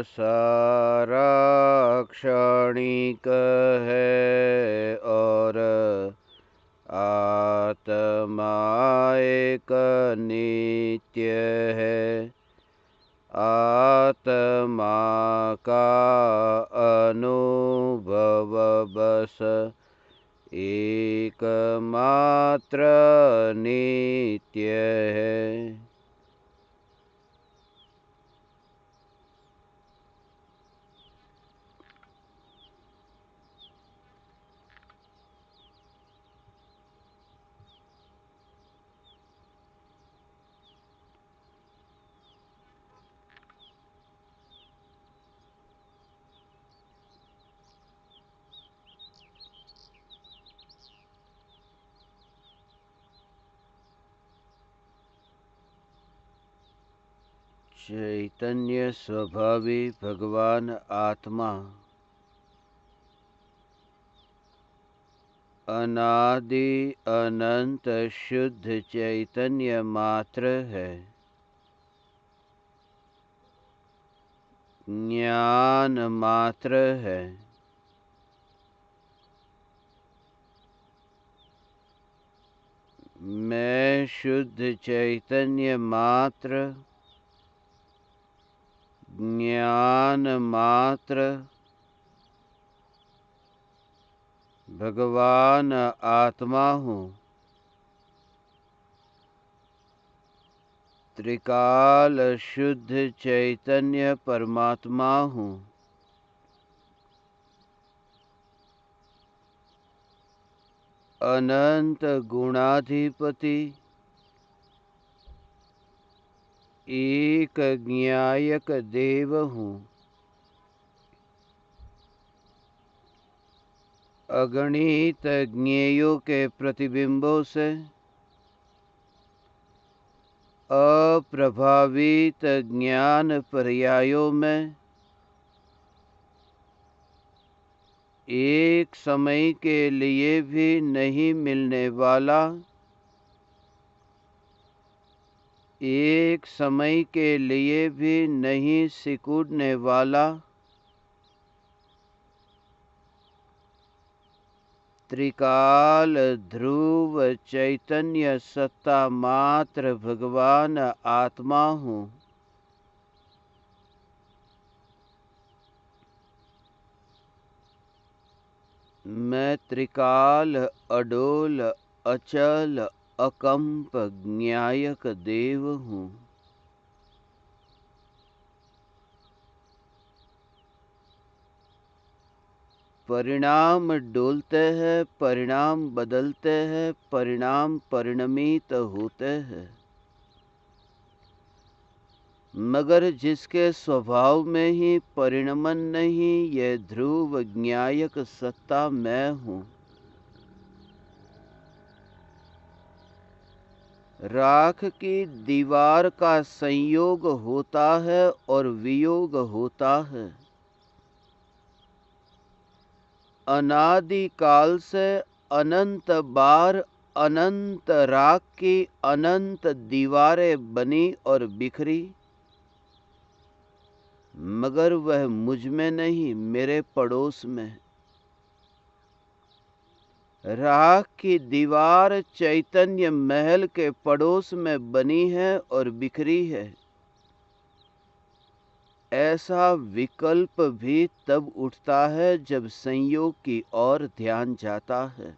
सारा क्षणिक है और आत्मा एक नित्य है। आत्मा का अनुभव बस एकमात्र नित्य है। चैतन्य स्वभावी भगवान आत्मा अनादि अनंत शुद्ध चैतन्य मात्र है। ज्ञान मात्र है। मैं शुद्ध चैतन्य मात्र, ज्ञान मात्र, भगवान आत्मा हूँ। त्रिकाल शुद्ध चैतन्य परमात्मा हूँ। अनंत गुणाधिपति, एक ज्ञायक देव हूँ। अगणित ज्ञेयों के प्रतिबिंबों से अप्रभावित ज्ञान पर्यायों में एक समय के लिए भी नहीं मिलने वाला, एक समय के लिए भी नहीं सिकुड़ने वाला, त्रिकाल ध्रुव चैतन्य सत्ता मात्र भगवान आत्मा हूँ। मैं त्रिकाल अडोल अचल अकंप ज्ञायक देव हूँ। परिणाम डोलते हैं, परिणाम बदलते हैं, परिणाम परिणमित होते हैं, मगर जिसके स्वभाव में ही परिणमन नहीं, यह ध्रुव ज्ञायक सत्ता मैं हूँ। राख की दीवार का संयोग होता है और वियोग होता है। अनादि काल से अनंत बार अनंत राख की अनंत दीवारें बनी और बिखरी, मगर वह मुझ में नहीं, मेरे पड़ोस में। राख की दीवार चैतन्य महल के पड़ोस में बनी है और बिखरी है। ऐसा विकल्प भी तब उठता है जब संयोग की ओर ध्यान जाता है।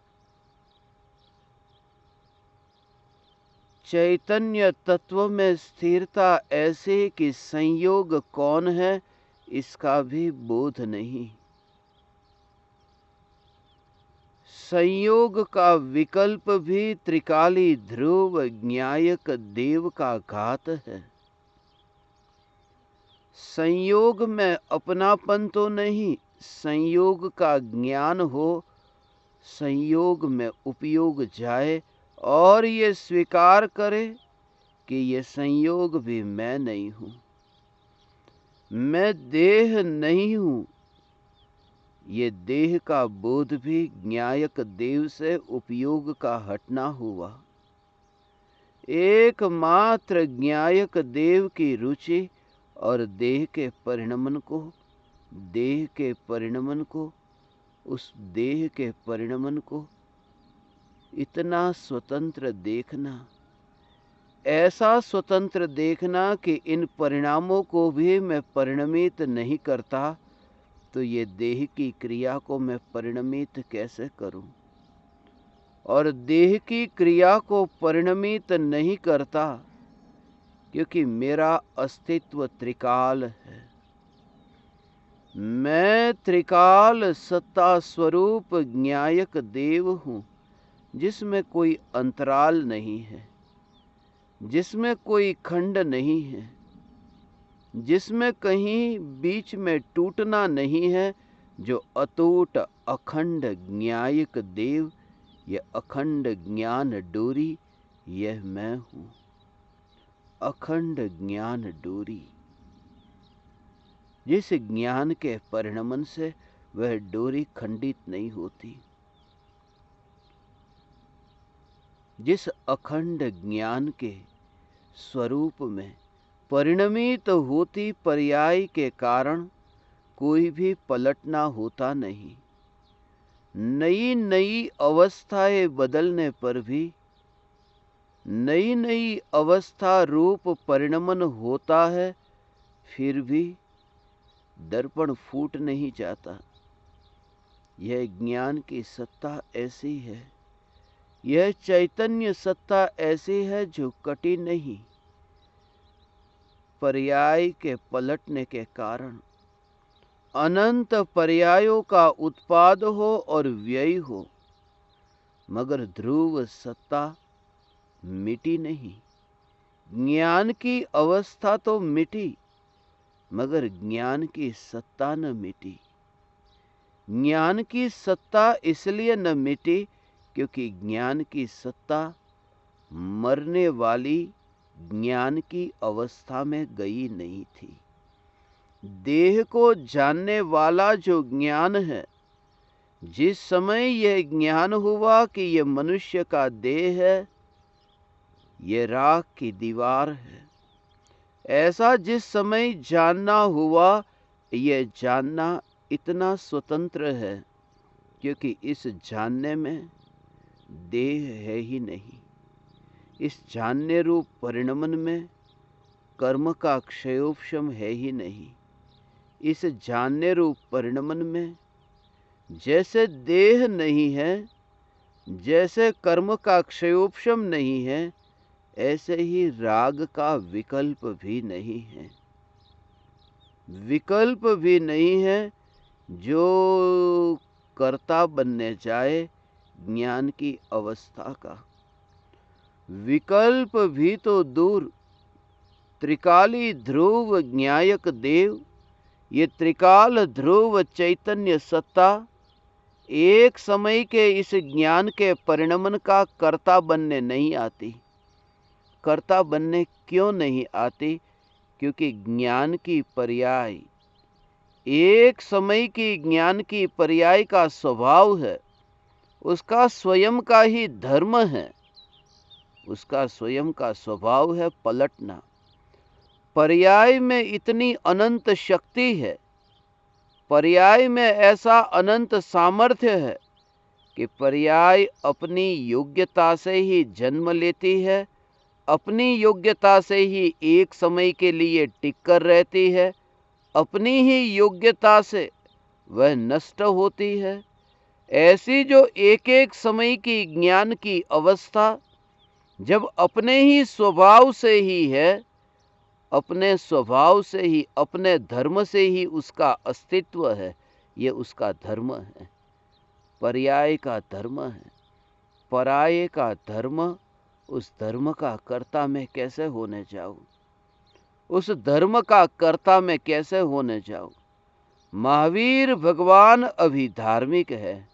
चैतन्य तत्व में स्थिरता ऐसे कि संयोग कौन है इसका भी बोध नहीं। संयोग का विकल्प भी त्रिकाली ध्रुव ज्ञायक देव का घात है। संयोग में अपनापन तो नहीं, संयोग का ज्ञान हो, संयोग में उपयोग जाए और ये स्वीकार करे कि ये संयोग भी मैं नहीं हूँ, मैं देह नहीं हूँ। ये देह का बोध भी ज्ञायक देव से उपयोग का हटना हुआ। एकमात्र ज्ञायक देव की रुचि और देह के परिणमन को, देह के परिणमन को, उस देह के परिणमन को इतना स्वतंत्र देखना, ऐसा स्वतंत्र देखना कि इन परिणामों को भी मैं परिणमित नहीं करता, तो ये देह की क्रिया को मैं परिणमित कैसे करूं? और देह की क्रिया को परिणमित नहीं करता क्योंकि मेरा अस्तित्व त्रिकाल है। मैं त्रिकाल सत्ता स्वरूप ज्ञायक देव हूं, जिसमें कोई अंतराल नहीं है, जिसमें कोई खंड नहीं है, जिसमें कहीं बीच में टूटना नहीं है, जो अटूट अखंड ज्ञायक देव, यह अखंड ज्ञान डोरी, यह मैं हूं। अखंड ज्ञान डोरी, जिस ज्ञान के परिणमन से वह डोरी खंडित नहीं होती, जिस अखंड ज्ञान के स्वरूप में परिणमित होती पर्याय के कारण कोई भी पलटना होता नहीं। नई नई अवस्थाएं बदलने पर भी नई नई अवस्था रूप परिणमन होता है, फिर भी दर्पण फूट नहीं जाता। यह ज्ञान की सत्ता ऐसी है, यह चैतन्य सत्ता ऐसी है जो कटी नहीं। पर्याय के पलटने के कारण अनंत पर्यायों का उत्पाद हो और व्यय हो, मगर ध्रुव सत्ता मिटी नहीं। ज्ञान की अवस्था तो मिटी, मगर ज्ञान की सत्ता न मिटी। ज्ञान की सत्ता इसलिए न मिटी क्योंकि ज्ञान की सत्ता मरने वाली ज्ञान की अवस्था में गई नहीं थी। देह को जानने वाला जो ज्ञान है, जिस समय यह ज्ञान हुआ कि यह मनुष्य का देह है, यह राख की दीवार है, ऐसा जिस समय जानना हुआ, यह जानना इतना स्वतंत्र है क्योंकि इस जानने में देह है ही नहीं। इस जानने रूप परिणमन में कर्म का क्षयोपशम है ही नहीं। इस जानने रूप परिणमन में जैसे देह नहीं है, जैसे कर्म का क्षयोपशम नहीं है, ऐसे ही राग का विकल्प भी नहीं है। विकल्प भी नहीं है जो कर्ता बनने जाए ज्ञान की अवस्था का। विकल्प भी तो दूर, त्रिकाली ध्रुव ज्ञायक देव, ये त्रिकाल ध्रुव चैतन्य सत्ता एक समय के इस ज्ञान के परिणमन का कर्ता बनने नहीं आती। कर्ता बनने क्यों नहीं आती? क्योंकि ज्ञान की पर्याय, एक समय की ज्ञान की पर्याय का स्वभाव है, उसका स्वयं का ही धर्म है, उसका स्वयं का स्वभाव है पलटना। पर्याय में इतनी अनंत शक्ति है, पर्याय में ऐसा अनंत सामर्थ्य है कि पर्याय अपनी योग्यता से ही जन्म लेती है, अपनी योग्यता से ही एक समय के लिए टिक कर रहती है, अपनी ही योग्यता से वह नष्ट होती है। ऐसी जो एक एक समय की ज्ञान की अवस्था जब अपने ही स्वभाव से ही है, अपने स्वभाव से ही, अपने धर्म से ही उसका अस्तित्व है, ये उसका धर्म है। पर्याय का धर्म है, पराये का धर्म। उस धर्म का कर्ता मैं कैसे होने जाऊं? उस धर्म का कर्ता मैं कैसे होने जाऊं? महावीर भगवान अभी धार्मिक है।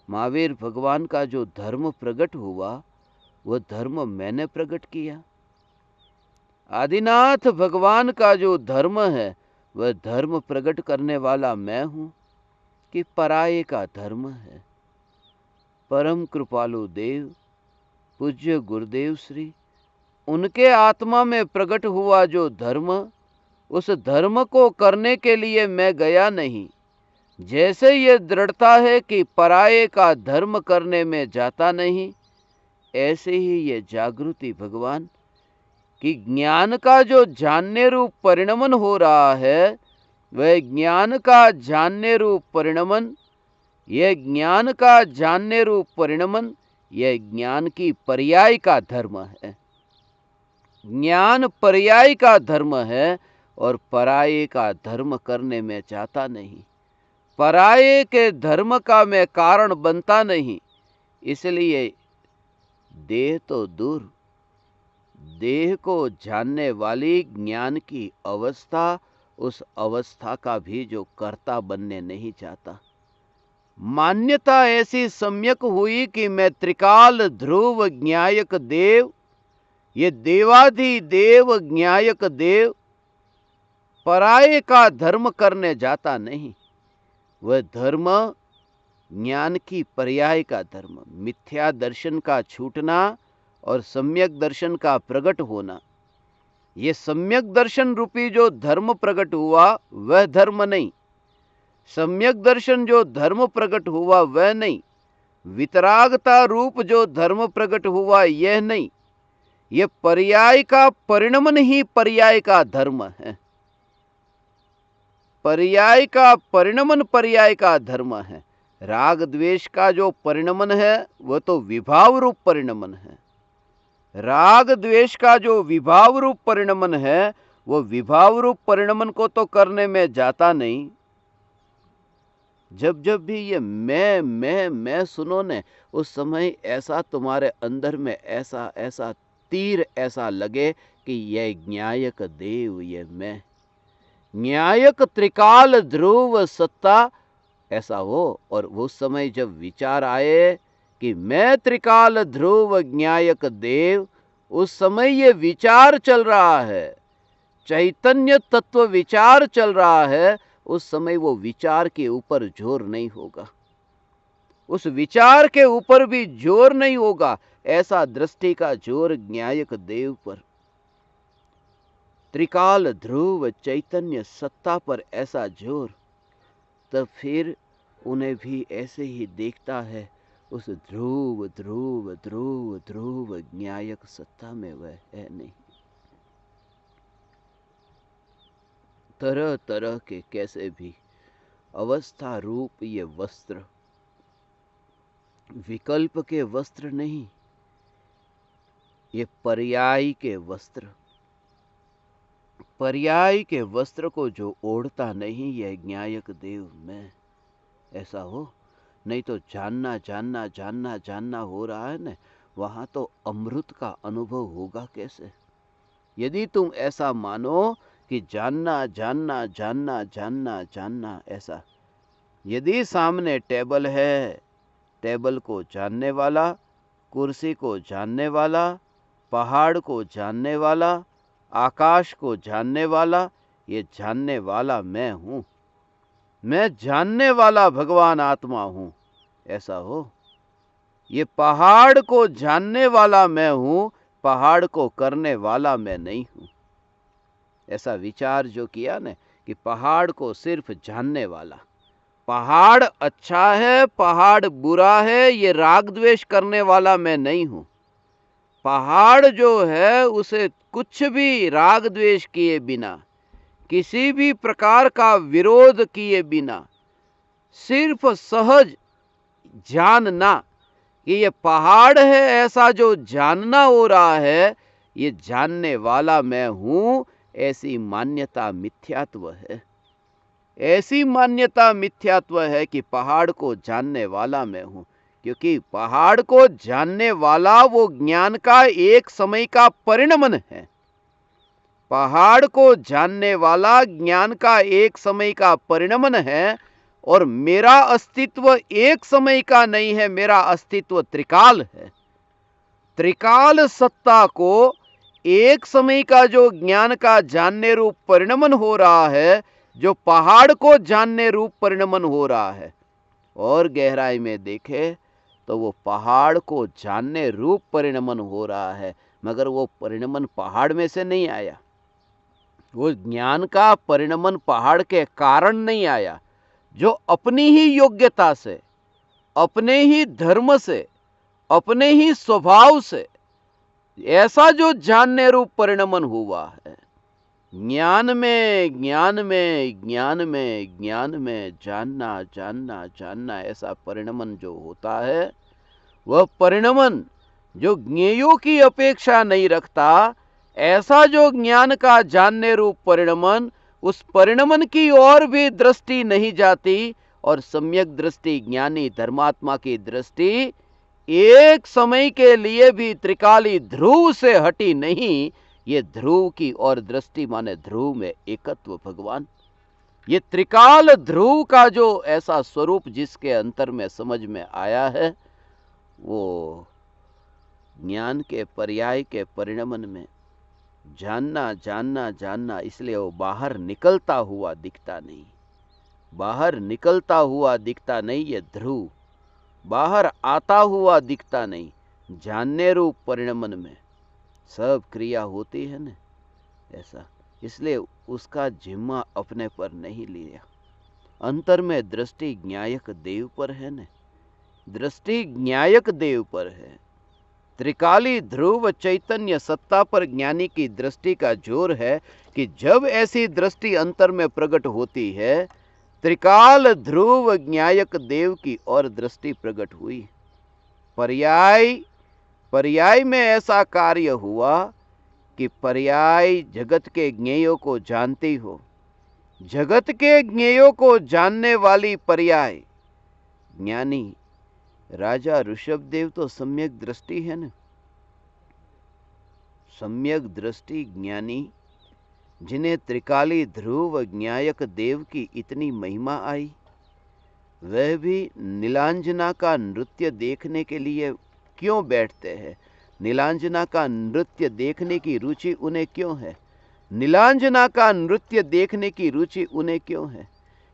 महावीर भगवान का जो धर्म प्रकट हुआ, वह धर्म मैंने प्रकट किया। आदिनाथ भगवान का जो धर्म है, वह धर्म प्रकट करने वाला मैं हूं कि पराये का धर्म है। परम कृपालु देव पूज्य गुरुदेव श्री, उनके आत्मा में प्रकट हुआ जो धर्म, उस धर्म को करने के लिए मैं गया नहीं। जैसे ये दृढ़ता है कि पराये का धर्म करने में जाता नहीं, ऐसे ही ये जागृति भगवान कि ज्ञान का जो जानने रूप परिणमन हो रहा है, वह ज्ञान का जानने रूप परिणमन, यह ज्ञान का जानने रूप परिणमन, यह ज्ञान की पर्याय का धर्म है। ज्ञान पर्याय का धर्म है और पराये का धर्म करने में चाहता नहीं। पराये के धर्म का मैं कारण बनता नहीं। इसलिए देह तो दूर, देह को जानने वाली ज्ञान की अवस्था, उस अवस्था का भी जो कर्ता बनने नहीं चाहता। मान्यता ऐसी सम्यक हुई कि मैं त्रिकाल ध्रुव ज्ञायक देव, ये देवाधिदेव ज्ञायक देव पराये का धर्म करने जाता नहीं। वह धर्म ज्ञान की पर्याय का धर्म, मिथ्या दर्शन का छूटना और सम्यक दर्शन का प्रकट होना। ये सम्यक दर्शन रूपी जो धर्म प्रकट हुआ वह धर्म नहीं, सम्यक दर्शन जो धर्म प्रकट हुआ वह नहीं, वितरागता रूप जो धर्म प्रकट हुआ यह नहीं। यह पर्याय का परिणमन ही पर्याय का धर्म है। पर्याय का परिणमन पर्याय का धर्म है। राग द्वेष का जो परिणमन है वह तो विभाव रूप परिणमन है। राग द्वेष का जो विभाव रूप परिणमन है, वो विभाव रूप परिणमन को तो करने में जाता नहीं। जब जब भी ये मैं सुनो ने, उस समय ऐसा तुम्हारे अंदर में ऐसा ऐसा तीर ऐसा लगे कि यह ज्ञायक देव, ये मैं न्यायक त्रिकाल ध्रुव सत्ता ऐसा हो। और उस समय जब विचार आए कि मैं त्रिकाल ध्रुव ज्ञायक देव, उस समय ये विचार चल रहा है, चैतन्य तत्व विचार चल रहा है, उस समय वो विचार के ऊपर जोर नहीं होगा, उस विचार के ऊपर भी जोर नहीं होगा। ऐसा दृष्टि का जोर ज्ञायक देव पर, त्रिकाल ध्रुव चैतन्य सत्ता पर ऐसा जोर, तब फिर उन्हें भी ऐसे ही देखता है उस ध्रुव ध्रुव ध्रुव ध्रुव ज्ञायक सत्ता में वह है नहीं। तरह तरह के कैसे भी अवस्था रूप ये वस्त्र, विकल्प के वस्त्र नहीं, ये पर्याय के वस्त्र, पर्याय के वस्त्र को जो ओढ़ता नहीं, यह ज्ञायक देव में ऐसा हो। नहीं तो जानना जानना जानना जानना हो रहा है ना, वहां तो अमृत का अनुभव होगा कैसे। यदि तुम ऐसा मानो कि जानना जानना जानना जानना जानना ऐसा, यदि सामने टेबल है, टेबल को जानने वाला, कुर्सी को जानने वाला, पहाड़ को जानने वाला, आकाश को जानने वाला, ये जानने वाला मैं हूं, मैं जानने वाला भगवान आत्मा हूं, ऐसा हो। ये पहाड़ को जानने वाला मैं हूं, पहाड़ को करने वाला मैं नहीं हूं। ऐसा विचार जो किया ने कि पहाड़ को सिर्फ जानने वाला, पहाड़ अच्छा है पहाड़ बुरा है, ये राग द्वेष करने वाला मैं नहीं हूं। पहाड़ जो है उसे कुछ भी राग द्वेष किए बिना, किसी भी प्रकार का विरोध किए बिना, सिर्फ सहज जानना कि ये पहाड़ है, ऐसा जो जानना हो रहा है, ये जानने वाला मैं हूं, ऐसी मान्यता मिथ्यात्व है। ऐसी मान्यता मिथ्यात्व है कि पहाड़ को जानने वाला मैं हूं, क्योंकि पहाड़ को जानने वाला वो ज्ञान का एक समय का परिणमन है। पहाड़ को जानने वाला ज्ञान का एक समय का परिणमन है, और मेरा अस्तित्व एक समय का नहीं है, मेरा अस्तित्व त्रिकाल है। त्रिकाल सत्ता को एक समय का जो ज्ञान का जानने रूप परिणमन हो रहा है, जो पहाड़ को जानने रूप परिणमन हो रहा है, और गहराई में देखे तो वो पहाड़ को जानने रूप परिणमन हो रहा है, मगर वो परिणमन पहाड़ में से नहीं आया, वो ज्ञान का परिणमन पहाड़ के कारण नहीं आया, जो अपनी ही योग्यता से, अपने ही धर्म से, अपने ही स्वभाव से ऐसा जो जानने रूप परिणमन हुआ है। ज्ञान में ज्ञान में ज्ञान में ज्ञान में जानना जानना जानना, ऐसा परिणमन जो होता है, वह परिणमन जो ज्ञेयों की अपेक्षा नहीं रखता, ऐसा जो ज्ञान का जानने रूप परिणमन, उस परिणमन की ओर भी दृष्टि नहीं जाती, और सम्यक दृष्टि ज्ञानी धर्मात्मा की दृष्टि एक समय के लिए भी त्रिकाली ध्रुव से हटी नहीं। ये ध्रुव की और दृष्टि माने ध्रुव में एकत्व भगवान। ये त्रिकाल ध्रुव का जो ऐसा स्वरूप जिसके अंतर में समझ में आया है, वो ज्ञान के पर्याय के परिणमन में जानना जानना जानना, इसलिए वो बाहर निकलता हुआ दिखता नहीं, बाहर निकलता हुआ दिखता नहीं। ये ध्रुव बाहर आता हुआ दिखता नहीं। जानने रूप परिणमन में सब क्रिया होती है ना, ऐसा, इसलिए उसका जिम्मा अपने पर नहीं लिया। अंतर में दृष्टि ज्ञायक देव पर है न, दृष्टि ज्ञायक देव पर है। त्रिकाली ध्रुव चैतन्य सत्ता पर ज्ञानी की दृष्टि का जोर है कि जब ऐसी दृष्टि अंतर में प्रकट होती है, त्रिकाल ध्रुव ज्ञायक देव की और दृष्टि प्रकट हुई। पर्याय पर्याय में ऐसा कार्य हुआ कि पर्याय जगत के ज्ञेयों को जानती हो, जगत के ज्ञेयों को जानने वाली पर्याय ज्ञानी राजा ऋषभदेव तो सम्यक दृष्टि है न, सम्यक दृष्टि ज्ञानी, जिन्हें त्रिकाली ध्रुव ज्ञायक देव की इतनी महिमा आई, वह भी नीलांजना का नृत्य देखने के लिए क्यों बैठते हैं? नीलांजना का नृत्य देखने की रुचि उन्हें क्यों है? नीलांजना का नृत्य देखने की रुचि उन्हें क्यों है?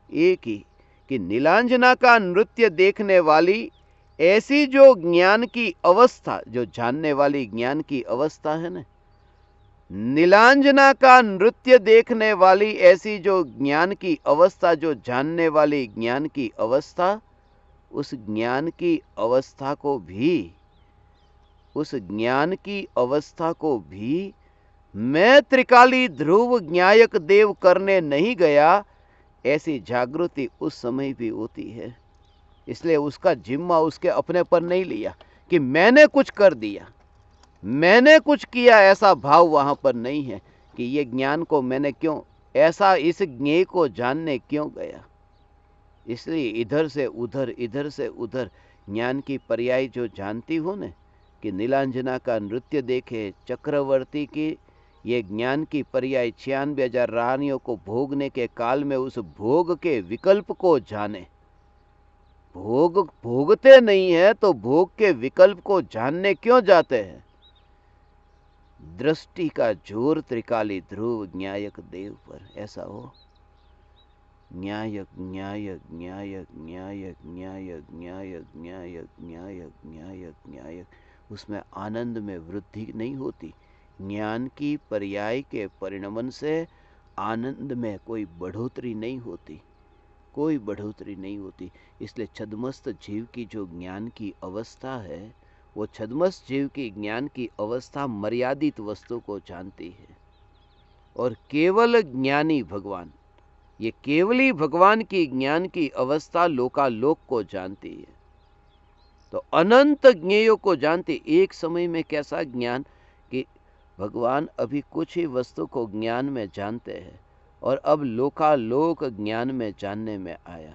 एक ही कि नीलांजना का नृत्य देखने वाली ऐसी जो ज्ञान की अवस्था, जो जानने वाली ज्ञान की अवस्था है ना, नीलांजना का नृत्य देखने वाली ऐसी जो ज्ञान की अवस्था, जो जानने वाली ज्ञान की अवस्था, उस ज्ञान की अवस्था को भी, उस ज्ञान की अवस्था को भी मैं त्रिकाली ध्रुव ज्ञायक देव करने नहीं गया, ऐसी जागृति उस समय भी होती है। इसलिए उसका जिम्मा उसके अपने पर नहीं लिया कि मैंने कुछ कर दिया, मैंने कुछ किया, ऐसा भाव वहां पर नहीं है कि ये ज्ञान को मैंने क्यों ऐसा, इस ज्ञेय को जानने क्यों गया। इसलिए इधर से उधर, इधर से उधर ज्ञान की पर्याय जो जानती हो न, कि नीलांजना का नृत्य देखे, चक्रवर्ती की ये ज्ञान की पर्याय 96,000 रानियों को भोगने के काल में उस भोग के विकल्प को जाने। भोग भोगते नहीं है तो भोग के विकल्प को जानने क्यों जाते हैं? दृष्टि का जोर त्रिकाली ध्रुव न्यायक देव पर ऐसा हो। न्यायक न्यायक न्यायक न्यायक न्यायक न्यायक न्यायक न्यायक न्यायक न्यायक, उसमें आनंद में वृद्धि नहीं होती। ज्ञान की पर्याय के परिणमन से आनंद में कोई बढ़ोतरी नहीं होती, कोई बढ़ोतरी नहीं होती। इसलिए छद्मस्त जीव की जो ज्ञान की अवस्था है, वो छद्मस्त जीव की ज्ञान की अवस्था मर्यादित वस्तु को जानती है, और केवल ज्ञानी भगवान, ये केवली भगवान की ज्ञान की अवस्था लोकालोक को जानती है। तो अनंत ज्ञेयों को जानती। एक समय में कैसा ज्ञान कि भगवान अभी कुछ ही वस्तु को ज्ञान में जानते हैं, और अब लोकालोक ज्ञान में जानने में आया।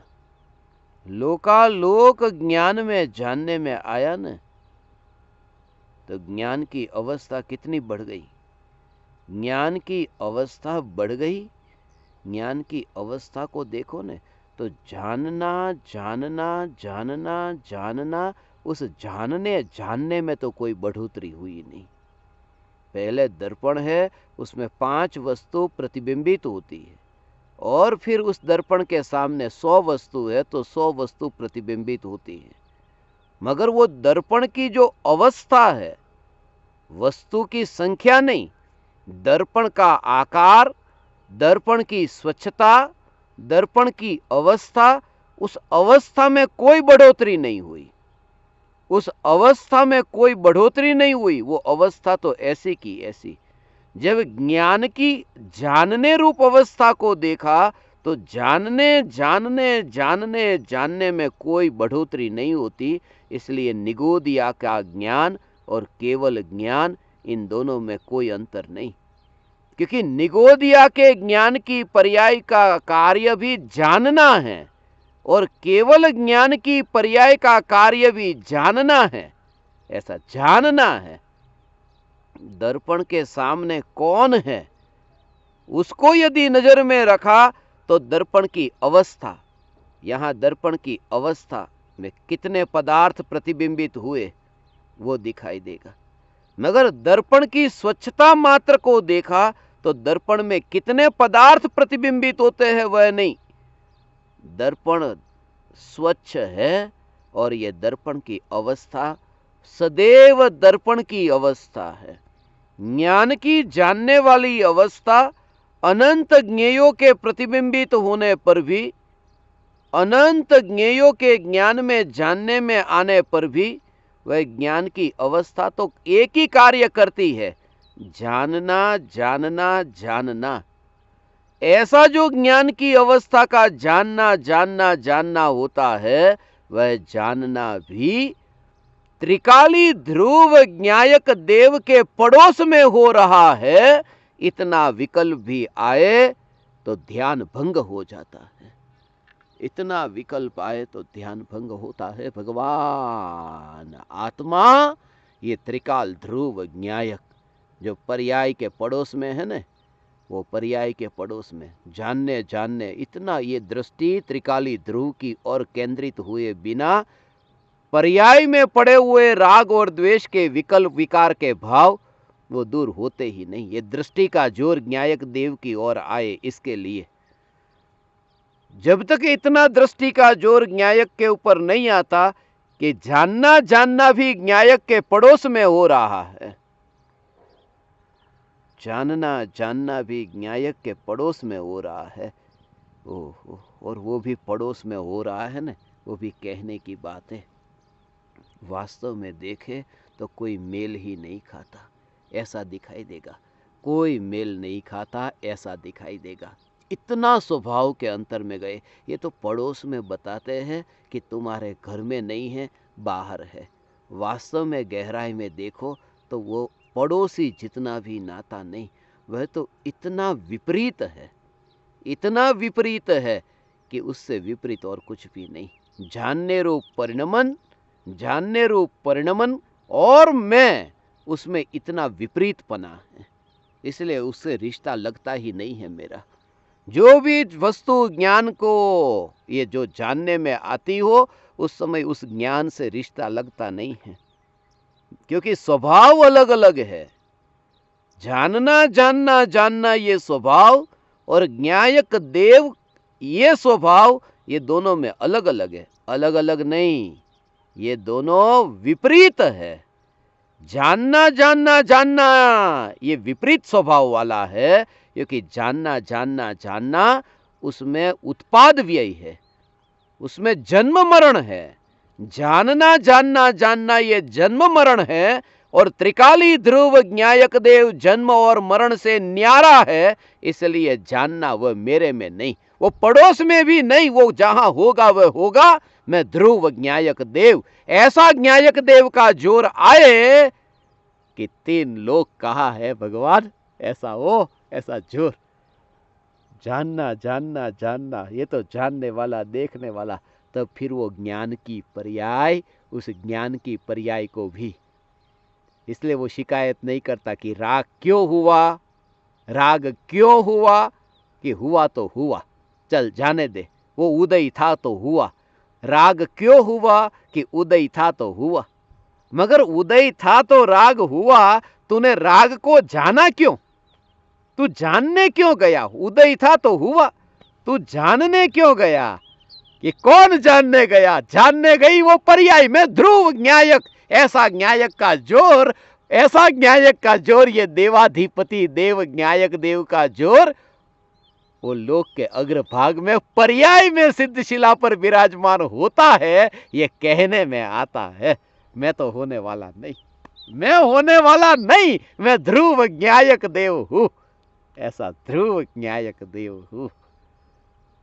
लोकालोक ज्ञान में जानने में आया न, तो ज्ञान की अवस्था कितनी बढ़ गई, ज्ञान की अवस्था बढ़ गई। ज्ञान की अवस्था को देखो न, तो जानना जानना जानना जानना, उस जानने जानने में तो कोई बढ़ोतरी हुई नहीं। पहले दर्पण है, उसमें 5 वस्तु प्रतिबिंबित होती है, और फिर उस दर्पण के सामने 100 वस्तु है तो 100 वस्तु प्रतिबिंबित होती है। मगर वो दर्पण की जो अवस्था है, वस्तु की संख्या नहीं, दर्पण का आकार, दर्पण की स्वच्छता, दर्पण की अवस्था, उस अवस्था में कोई बढ़ोतरी नहीं हुई, उस अवस्था में कोई बढ़ोतरी नहीं हुई। वो अवस्था तो ऐसी की ऐसी। जब ज्ञान की जानने रूप अवस्था को देखा तो जानने जानने जानने जानने में कोई बढ़ोतरी नहीं होती। इसलिए निगोदिया का ज्ञान और केवल ज्ञान, इन दोनों में कोई अंतर नहीं, क्योंकि निगोदिया के ज्ञान की पर्याय का कार्य भी जानना है और केवल ज्ञान की पर्याय का कार्य भी जानना है। ऐसा जानना है। दर्पण के सामने कौन है, उसको यदि नजर में रखा तो दर्पण की अवस्था, यहां दर्पण की अवस्था में कितने पदार्थ प्रतिबिंबित हुए वो दिखाई देगा। मगर दर्पण की स्वच्छता मात्र को देखा तो दर्पण में कितने पदार्थ प्रतिबिंबित होते हैं वह नहीं। दर्पण स्वच्छ है और यह दर्पण की अवस्था सदैव दर्पण की अवस्था है। ज्ञान की जानने वाली अवस्था अनंत ज्ञेयों के प्रतिबिंबित होने पर भी, अनंत ज्ञेयों के ज्ञान में जानने में आने पर भी वह ज्ञान की अवस्था तो एक ही कार्य करती है, जानना जानना जानना। ऐसा जो ज्ञान की अवस्था का जानना जानना जानना होता है, वह जानना भी त्रिकाली ध्रुव ज्ञायक देव के पड़ोस में हो रहा है। इतना विकल्प भी आए तो ध्यान भंग हो जाता है, इतना विकल्प आए तो ध्यान भंग होता है। भगवान आत्मा ये त्रिकाल ध्रुव ज्ञायक जो पर्याय के पड़ोस में है ना, वो पर्याय के पड़ोस में जानने जानने इतना ये दृष्टि त्रिकाली ध्रुव की ओर केंद्रित हुए बिना पर्याय में पड़े हुए राग और द्वेष के विकल्प विकार के भाव वो दूर होते ही नहीं। ये दृष्टि का जोर ज्ञायक देव की ओर आए, इसके लिए जब तक इतना दृष्टि का जोर ज्ञायक के ऊपर नहीं आता कि जानना जानना भी ज्ञायक के पड़ोस में हो रहा है, जानना जानना भी ज्ञायक के पड़ोस में हो रहा है। ओहो, और वो भी पड़ोस में हो रहा है ना, वो भी कहने की बात है। वास्तव में देखे तो कोई मेल ही नहीं खाता, ऐसा दिखाई देगा। कोई मेल नहीं खाता, ऐसा दिखाई देगा। इतना स्वभाव के अंतर में गए। ये तो पड़ोस में बताते हैं कि तुम्हारे घर में नहीं है, बाहर है। वास्तव में गहराई में देखो तो वो पड़ोसी जितना भी नाता नहीं, वह तो इतना विपरीत है, इतना विपरीत है कि उससे विपरीत और कुछ भी नहीं। जानने रूप परिणमन, जानने रूप परिणमन और मैं उसमें इतना विपरीतपना है, इसलिए उससे रिश्ता लगता ही नहीं है मेरा। जो भी वस्तु ज्ञान को ये जो जानने में आती हो, उस समय उस ज्ञान से रिश्ता लगता नहीं है, क्योंकि स्वभाव अलग अलग है। जानना जानना जानना ये स्वभाव और ज्ञायक देव ये स्वभाव, ये दोनों में अलग अलग है, अलग अलग नहीं, ये दोनों विपरीत है। जानना जानना जानना ये विपरीत स्वभाव वाला है, क्योंकि जानना जानना जानना उसमें उत्पाद व्यय है, उसमें जन्म मरण है। जानना जानना जानना ये जन्म मरण है और त्रिकाली ध्रुव ज्ञायक देव जन्म और मरण से न्यारा है, इसलिए जानना वह मेरे में नहीं, वो पड़ोस में भी नहीं, वो जहां होगा वह होगा। मैं ध्रुव ज्ञायक देव, ऐसा ज्ञायक देव का जोर आए कि 3 लोग कहा है भगवान, ऐसा हो, ऐसा जोर। जानना जानना जानना, ये तो जानने वाला देखने वाला, तब फिर वो ज्ञान की पर्याय, उस ज्ञान की पर्याय को भी, इसलिए वो शिकायत नहीं करता कि राग क्यों हुआ, राग क्यों हुआ, कि हुआ तो हुआ, चल जाने दे, वो उदय था तो हुआ। राग क्यों हुआ, कि उदय था तो हुआ। मगर उदय था तो राग हुआ, तूने राग को जाना क्यों, तू जानने क्यों गया? उदय था तो हुआ, तू जानने क्यों गया? कि कौन जानने गया? जानने गई वो पर्याय में ध्रुव ज्ञायक। ऐसा ज्ञायक का जोर, ऐसा ज्ञायक का जोर, ये देवाधिपति देव ज्ञायक देव का जोर वो लोक के अग्रभाग में पर्याय में सिद्धशिला पर विराजमान होता है, ये कहने में आता है। मैं तो होने वाला नहीं, मैं होने वाला नहीं, मैं ध्रुव ज्ञायक देव हूं, ऐसा ध्रुव ज्ञायक देव हूं।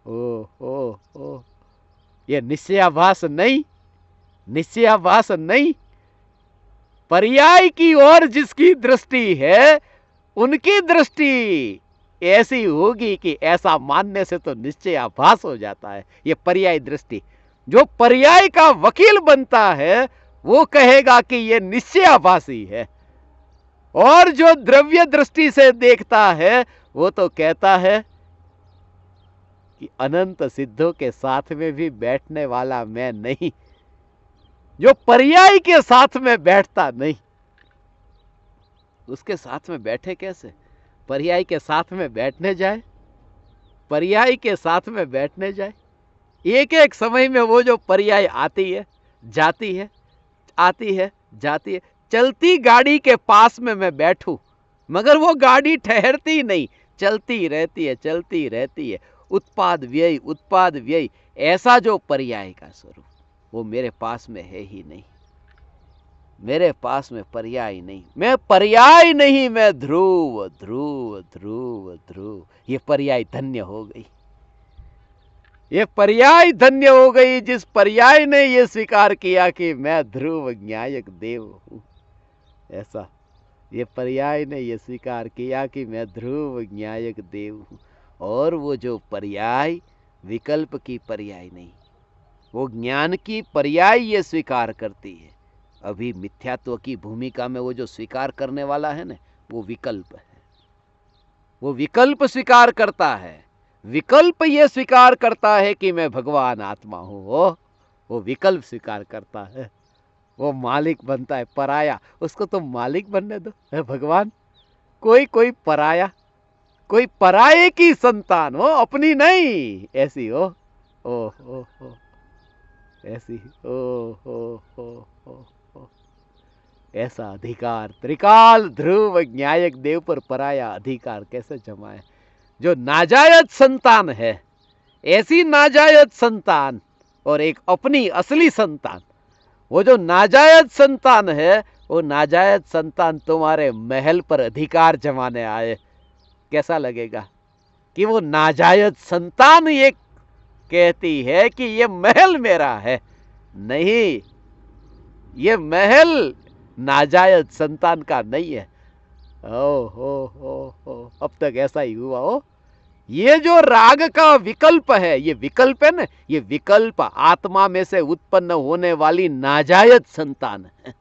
ओ ये निश्चयाभास नहीं, निश्चयाभास नहीं, पर्याय की ओर जिसकी दृष्टि है उनकी दृष्टि ऐसी होगी कि ऐसा मानने से तो निश्चयाभास हो जाता है। ये पर्याय दृष्टि, जो पर्याय का वकील बनता है वो कहेगा कि ये निश्चयाभासी है, और जो द्रव्य दृष्टि से देखता है वो तो कहता है कि अनंत सिद्धों के साथ में भी बैठने वाला मैं नहीं। जो पर्याय के साथ में बैठता नहीं, उसके साथ में बैठे कैसे? पर्याय के साथ में बैठने जाए, पर्याय के साथ में बैठने जाए, एक एक समय में वो जो पर्याय आती है जाती है, आती है जाती है। चलती गाड़ी के पास में मैं बैठूं मगर वो गाड़ी ठहरती नहीं, चलती रहती है, चलती रहती है। उत्पाद व्यय, उत्पाद व्यय, ऐसा जो पर्याय का स्वरूप वो मेरे पास में है ही नहीं, मेरे पास में पर्याय नहीं। मैं पर्याय नहीं, मैं ध्रुव ध्रुव ध्रुव ध्रुव। ये पर्याय धन्य हो गई, ये पर्याय धन्य हो गई जिस पर्याय ने ये स्वीकार किया कि मैं ध्रुव ज्ञायक देव हूं। ऐसा ये पर्याय ने ये स्वीकार किया कि मैं ध्रुव ज्ञायक देव हूं। और वो जो पर्याय विकल्प की पर्याय नहीं, वो ज्ञान की पर्याय ये स्वीकार करती है। अभी मिथ्यात्व की भूमिका में वो जो स्वीकार करने वाला है ना, वो विकल्प है, वो विकल्प स्वीकार करता है। विकल्प ये स्वीकार करता है कि मैं भगवान आत्मा हूं, वो विकल्प स्वीकार करता है। वो मालिक बनता है, पराया, उसको तो मालिक बनने दो। है भगवान कोई पराया, कोई पराये की संतान हो, अपनी नहीं, ऐसी हो। ओ ऐसी ओ ऐसा अधिकार त्रिकाल ध्रुव ज्ञायक देव पर पराया अधिकार कैसे जमाए? जो नाजायज संतान है, ऐसी नाजायज संतान और एक अपनी असली संतान। वो जो नाजायज संतान है, वो नाजायज संतान तुम्हारे महल पर अधिकार जमाने आए, कैसा लगेगा? कि वो नाजायज संतान ये कहती है कि ये महल मेरा है। नहीं, ये महल नाजायज संतान का नहीं है। हो अब तक ऐसा ही हुआ हो। ये जो राग का विकल्प है, ये विकल्प है ना, ये विकल्प आत्मा में से उत्पन्न होने वाली नाजायज संतान है।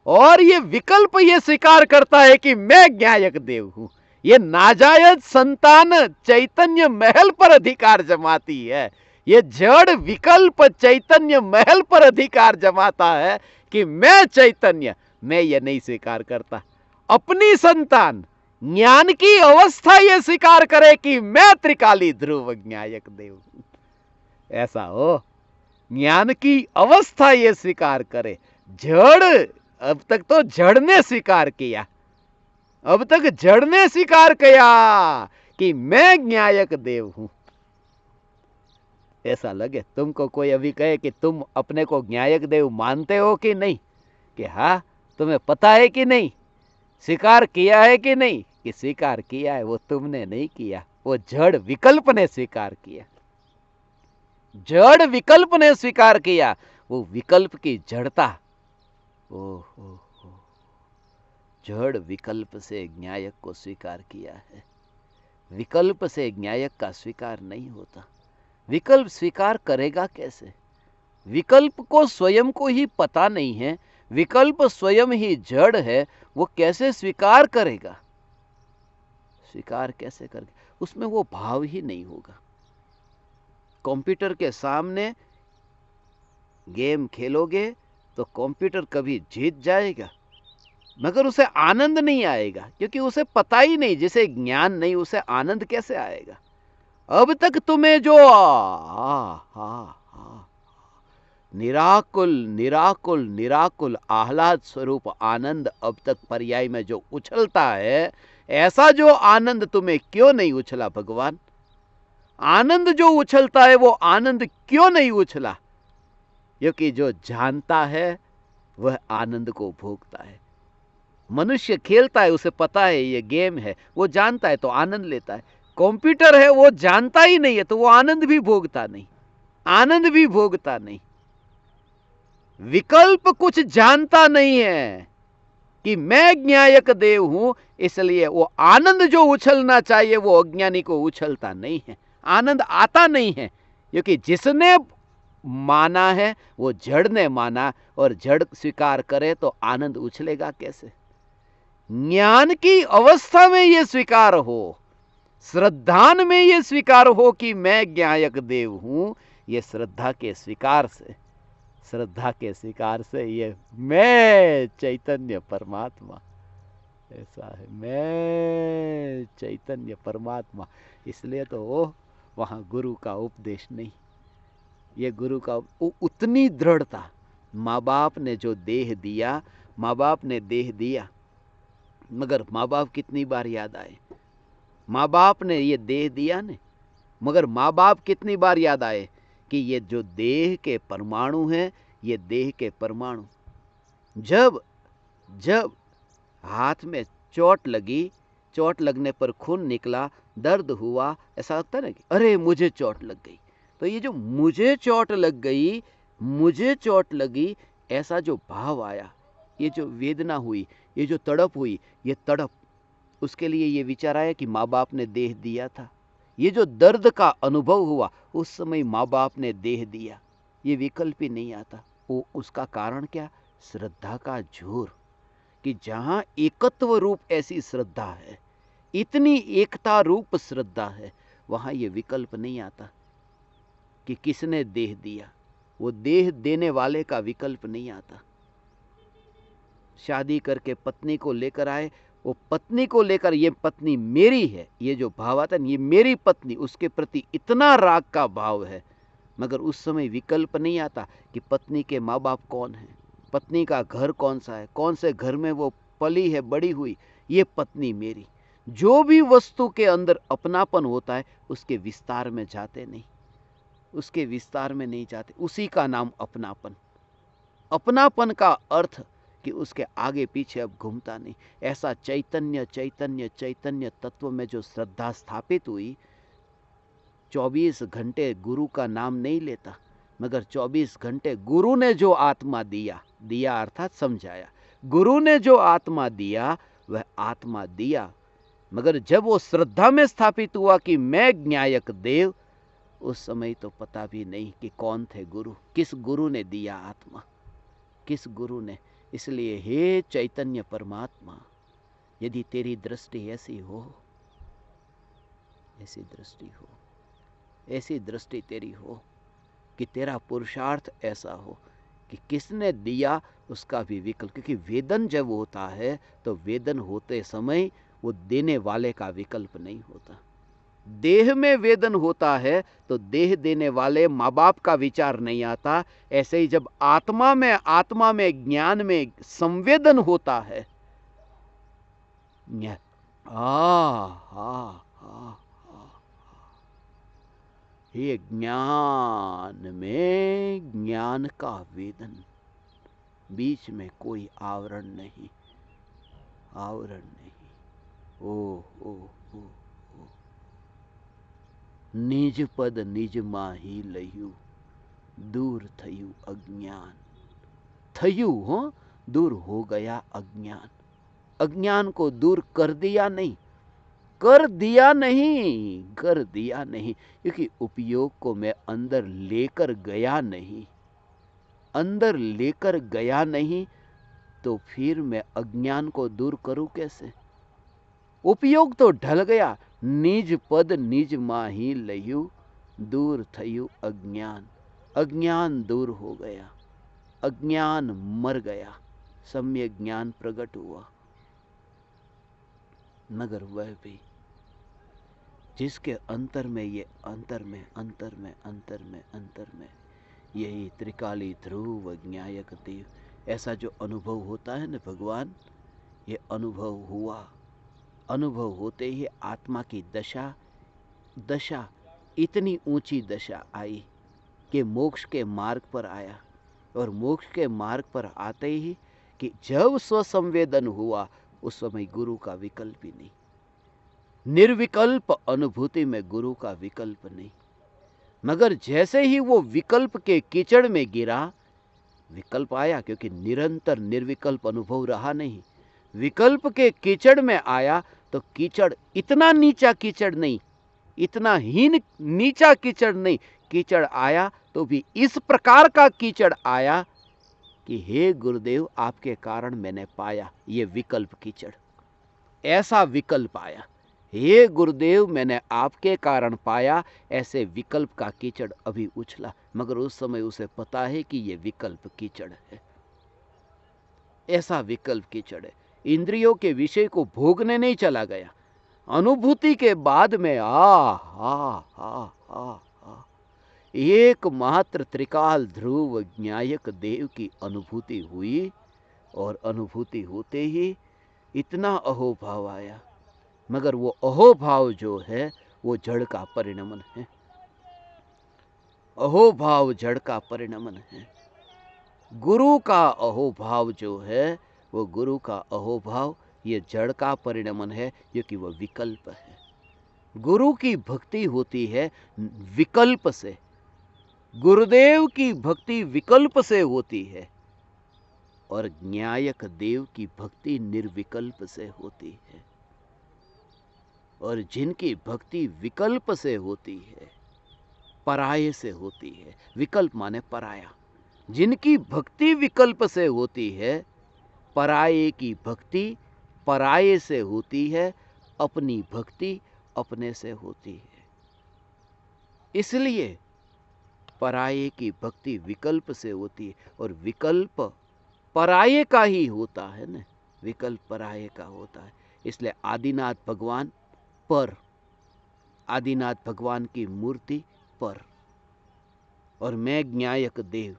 और ये विकल्प ये स्वीकार करता है कि मैं ज्ञायक देव हूं। ये नाजायज संतान चैतन्य महल पर अधिकार जमाती है। ये जड़ विकल्प चैतन्य महल पर अधिकार जमाता है कि मैं चैतन्य, मैं ये नहीं स्वीकार करता। अपनी संतान ज्ञान की अवस्था ये स्वीकार करे कि मैं त्रिकाली ध्रुव ज्ञायक देव हूं। ऐसा हो, ज्ञान की अवस्था ये स्वीकार करे। जड़, अब तक तो जड़ ने स्वीकार किया, अब तक जड़ ने स्वीकार किया कि मैं ज्ञायक देव हूं। ऐसा लगे तुमको कोई अभी कहे कि तुम अपने को ज्ञायक देव मानते हो कि नहीं, कि हाँ तुम्हें पता है कि नहीं, स्वीकार किया है कि नहीं? कि स्वीकार किया है, वो तुमने नहीं किया, वो जड़ विकल्प ने स्वीकार किया। जड़ विकल्प ने स्वीकार किया, वो विकल्प की जड़ता। ओ जड़ विकल्प से ज्ञायक को स्वीकार किया है। विकल्प से ज्ञायक का स्वीकार नहीं होता। विकल्प स्वीकार करेगा कैसे? विकल्प को स्वयं को ही पता नहीं है, विकल्प स्वयं ही जड़ है, वो कैसे स्वीकार करेगा? स्वीकार कैसे करेगा? उसमें वो भाव ही नहीं होगा। कंप्यूटर के सामने गेम खेलोगे तो कंप्यूटर कभी जीत जाएगा, मगर उसे आनंद नहीं आएगा, क्योंकि उसे पता ही नहीं। जिसे ज्ञान नहीं, उसे आनंद कैसे आएगा? अब तक तुम्हें जो निराकुल निराकुल निराकुल आह्लाद स्वरूप आनंद अब तक पर्याय में जो उछलता है, ऐसा जो आनंद तुम्हें क्यों नहीं उछला भगवान? आनंद जो उछलता है वो आनंद क्यों नहीं उछला? क्योंकि जो जानता है वह आनंद को भोगता है। मनुष्य खेलता है, उसे पता है ये गेम है, वो जानता है तो आनंद लेता है। कंप्यूटर है, वो जानता ही नहीं है तो वो आनंद भी भोगता नहीं, आनंद भी भोगता नहीं। विकल्प कुछ जानता नहीं है कि मैं ज्ञायक देव हूं, इसलिए वो आनंद जो उछलना चाहिए वो अज्ञानी को उछलता नहीं है, आनंद आता नहीं है। क्योंकि जिसने माना है वो जड़ ने माना, और जड़ स्वीकार करे तो आनंद उछलेगा कैसे? ज्ञान की अवस्था में यह स्वीकार हो, श्रद्धान में यह स्वीकार हो कि मैं ज्ञायक देव हूं, ये श्रद्धा के स्वीकार से, श्रद्धा के स्वीकार से ये मैं चैतन्य परमात्मा, ऐसा है मैं चैतन्य परमात्मा। इसलिए तो वहां गुरु का उपदेश नहीं, ये गुरु का उतनी दृढ़ता। माँ बाप ने जो देह दिया, माँ बाप ने देह दिया, मगर माँ बाप कितनी बार याद आए? माँ बाप ने ये देह दिया ने, मगर माँ बाप कितनी बार याद आए कि ये जो देह के परमाणु हैं, ये देह के परमाणु, जब जब हाथ में चोट लगी, चोट लगने पर खून निकला, दर्द हुआ, ऐसा लगता है ना कि अरे मुझे चोट लग गई। तो ये जो मुझे चोट लग गई, मुझे चोट लगी, ऐसा जो भाव आया, ये जो वेदना हुई, ये जो तड़प हुई, ये तड़प, उसके लिए ये विचार आया कि माँ बाप ने देह दिया था। ये जो दर्द का अनुभव हुआ, उस समय माँ बाप ने देह दिया, ये विकल्प ही नहीं आता। वो उसका कारण क्या? श्रद्धा का जोर, कि जहां एकत्व रूप ऐसी श्रद्धा है, इतनी एकता रूप श्रद्धा है, वहां ये विकल्प नहीं आता कि किसने देह दिया। वो देह देने वाले का विकल्प नहीं आता। शादी करके पत्नी को लेकर आए, वो पत्नी को लेकर, ये पत्नी मेरी है, ये जो भाव आता है, ये मेरी पत्नी, उसके प्रति इतना राग का भाव है, मगर उस समय विकल्प नहीं आता कि पत्नी के माँ बाप कौन है, पत्नी का घर कौन सा है, कौन से घर में वो पली है, बड़ी हुई, ये पत्नी मेरी। जो भी वस्तु के अंदर अपनापन होता है, उसके विस्तार में जाते नहीं, उसके विस्तार में नहीं जाते। उसी का नाम अपनापन। अपनापन का अर्थ कि उसके आगे पीछे अब घूमता नहीं। ऐसा चैतन्य चैतन्य चैतन्य तत्व में जो श्रद्धा स्थापित हुई, 24 घंटे गुरु का नाम नहीं लेता, मगर 24 घंटे गुरु ने जो आत्मा दिया, दिया अर्थात समझाया, गुरु ने जो आत्मा दिया वह आत्मा दिया, मगर जब वो श्रद्धा में स्थापित हुआ कि मैं ज्ञायक देव, उस समय तो पता भी नहीं कि कौन थे गुरु, किस गुरु ने दिया आत्मा, किस गुरु ने। इसलिए हे चैतन्य परमात्मा, यदि तेरी दृष्टि ऐसी हो, ऐसी दृष्टि हो, ऐसी दृष्टि तेरी हो कि तेरा पुरुषार्थ ऐसा हो कि किसने दिया उसका भी विकल्प, क्योंकि वेदन जब होता है तो वेदन होते समय वो देने वाले का विकल्प नहीं होता। देह में वेदन होता है तो देह देने वाले माँ बाप का विचार नहीं आता। ऐसे ही जब आत्मा में ज्ञान में संवेदन होता है, ये ज्ञान में ज्ञान का वेदन, बीच में कोई आवरण नहीं, आवरण नहीं। ओ निज पद निज माही लयु, दूर थयु अज्ञान, थयु हो, दूर हो गया अज्ञान। अज्ञान को दूर कर दिया नहीं, कर दिया नहीं, कर दिया नहीं, क्योंकि उपयोग को मैं अंदर लेकर गया नहीं, अंदर लेकर गया नहीं, तो फिर मैं अज्ञान को दूर करूं कैसे? उपयोग तो ढल गया। निज पद निज माही लयु, दूर थयु अज्ञान, अज्ञान दूर हो गया, अज्ञान मर गया, सम्यक ज्ञान प्रकट हुआ। मगर वह भी जिसके अंतर में ये अंतर में अंतर में अंतर में अंतर में यही त्रिकाली ध्रुव ज्ञायक देव, ऐसा जो अनुभव होता है ना भगवान, ये अनुभव हुआ। अनुभव होते ही आत्मा की दशा इतनी ऊंची दशा आई कि मोक्ष के मार्ग पर आया। और मोक्ष के मार्ग पर आते ही कि जब स्वसंवेदन हुआ उस समय गुरु का विकल्प ही नहीं। निर्विकल्प अनुभूति में गुरु का विकल्प नहीं। मगर जैसे ही वो विकल्प के कीचड़ में गिरा, विकल्प आया क्योंकि निरंतर निर्विकल्प अनुभव रहा नहीं। विकल्प के कीचड़ में आया तो कीचड़ इतना नीचा कीचड़ नहीं, इतना हीन नीचा कीचड़ नहीं, कीचड़ आया तो भी इस प्रकार का कीचड़ आया कि हे गुरुदेव आपके कारण मैंने पाया ये विकल्प कीचड़। ऐसा विकल्प आया, हे गुरुदेव मैंने आपके कारण पाया, ऐसे विकल्प का कीचड़ अभी उछला। मगर उस समय उसे पता है कि ये विकल्प कीचड़ है, ऐसा विकल्प कीचड़ है। इंद्रियों के विषय को भोगने नहीं चला गया, अनुभूति के बाद में एकमात्र त्रिकाल ध्रुव ज्ञायक देव की अनुभूति हुई। और अनुभूति होते ही इतना अहोभाव आया। मगर वो अहोभाव जो है वो जड़ का परिणमन है। अहोभाव जड़ का परिणमन है। गुरु का अहोभाव जो है वो गुरु का अहोभाव ये जड़ का परिणमन है, क्योंकि वह विकल्प है। गुरु की भक्ति होती है विकल्प से, गुरुदेव की भक्ति विकल्प से होती है, और ज्ञायक देव की भक्ति निर्विकल्प से होती है। और जिनकी भक्ति विकल्प से होती है, पराये से होती है, विकल्प माने पराया, जिनकी भक्ति विकल्प से होती है, पराये की भक्ति पराये से होती है, अपनी भक्ति अपने से होती है। इसलिए पराये की भक्ति विकल्प से होती है, और विकल्प पराये का ही होता है ना, विकल्प पराये का होता है। इसलिए आदिनाथ भगवान पर, आदिनाथ भगवान की मूर्ति पर, और मैं ज्ञायक देव।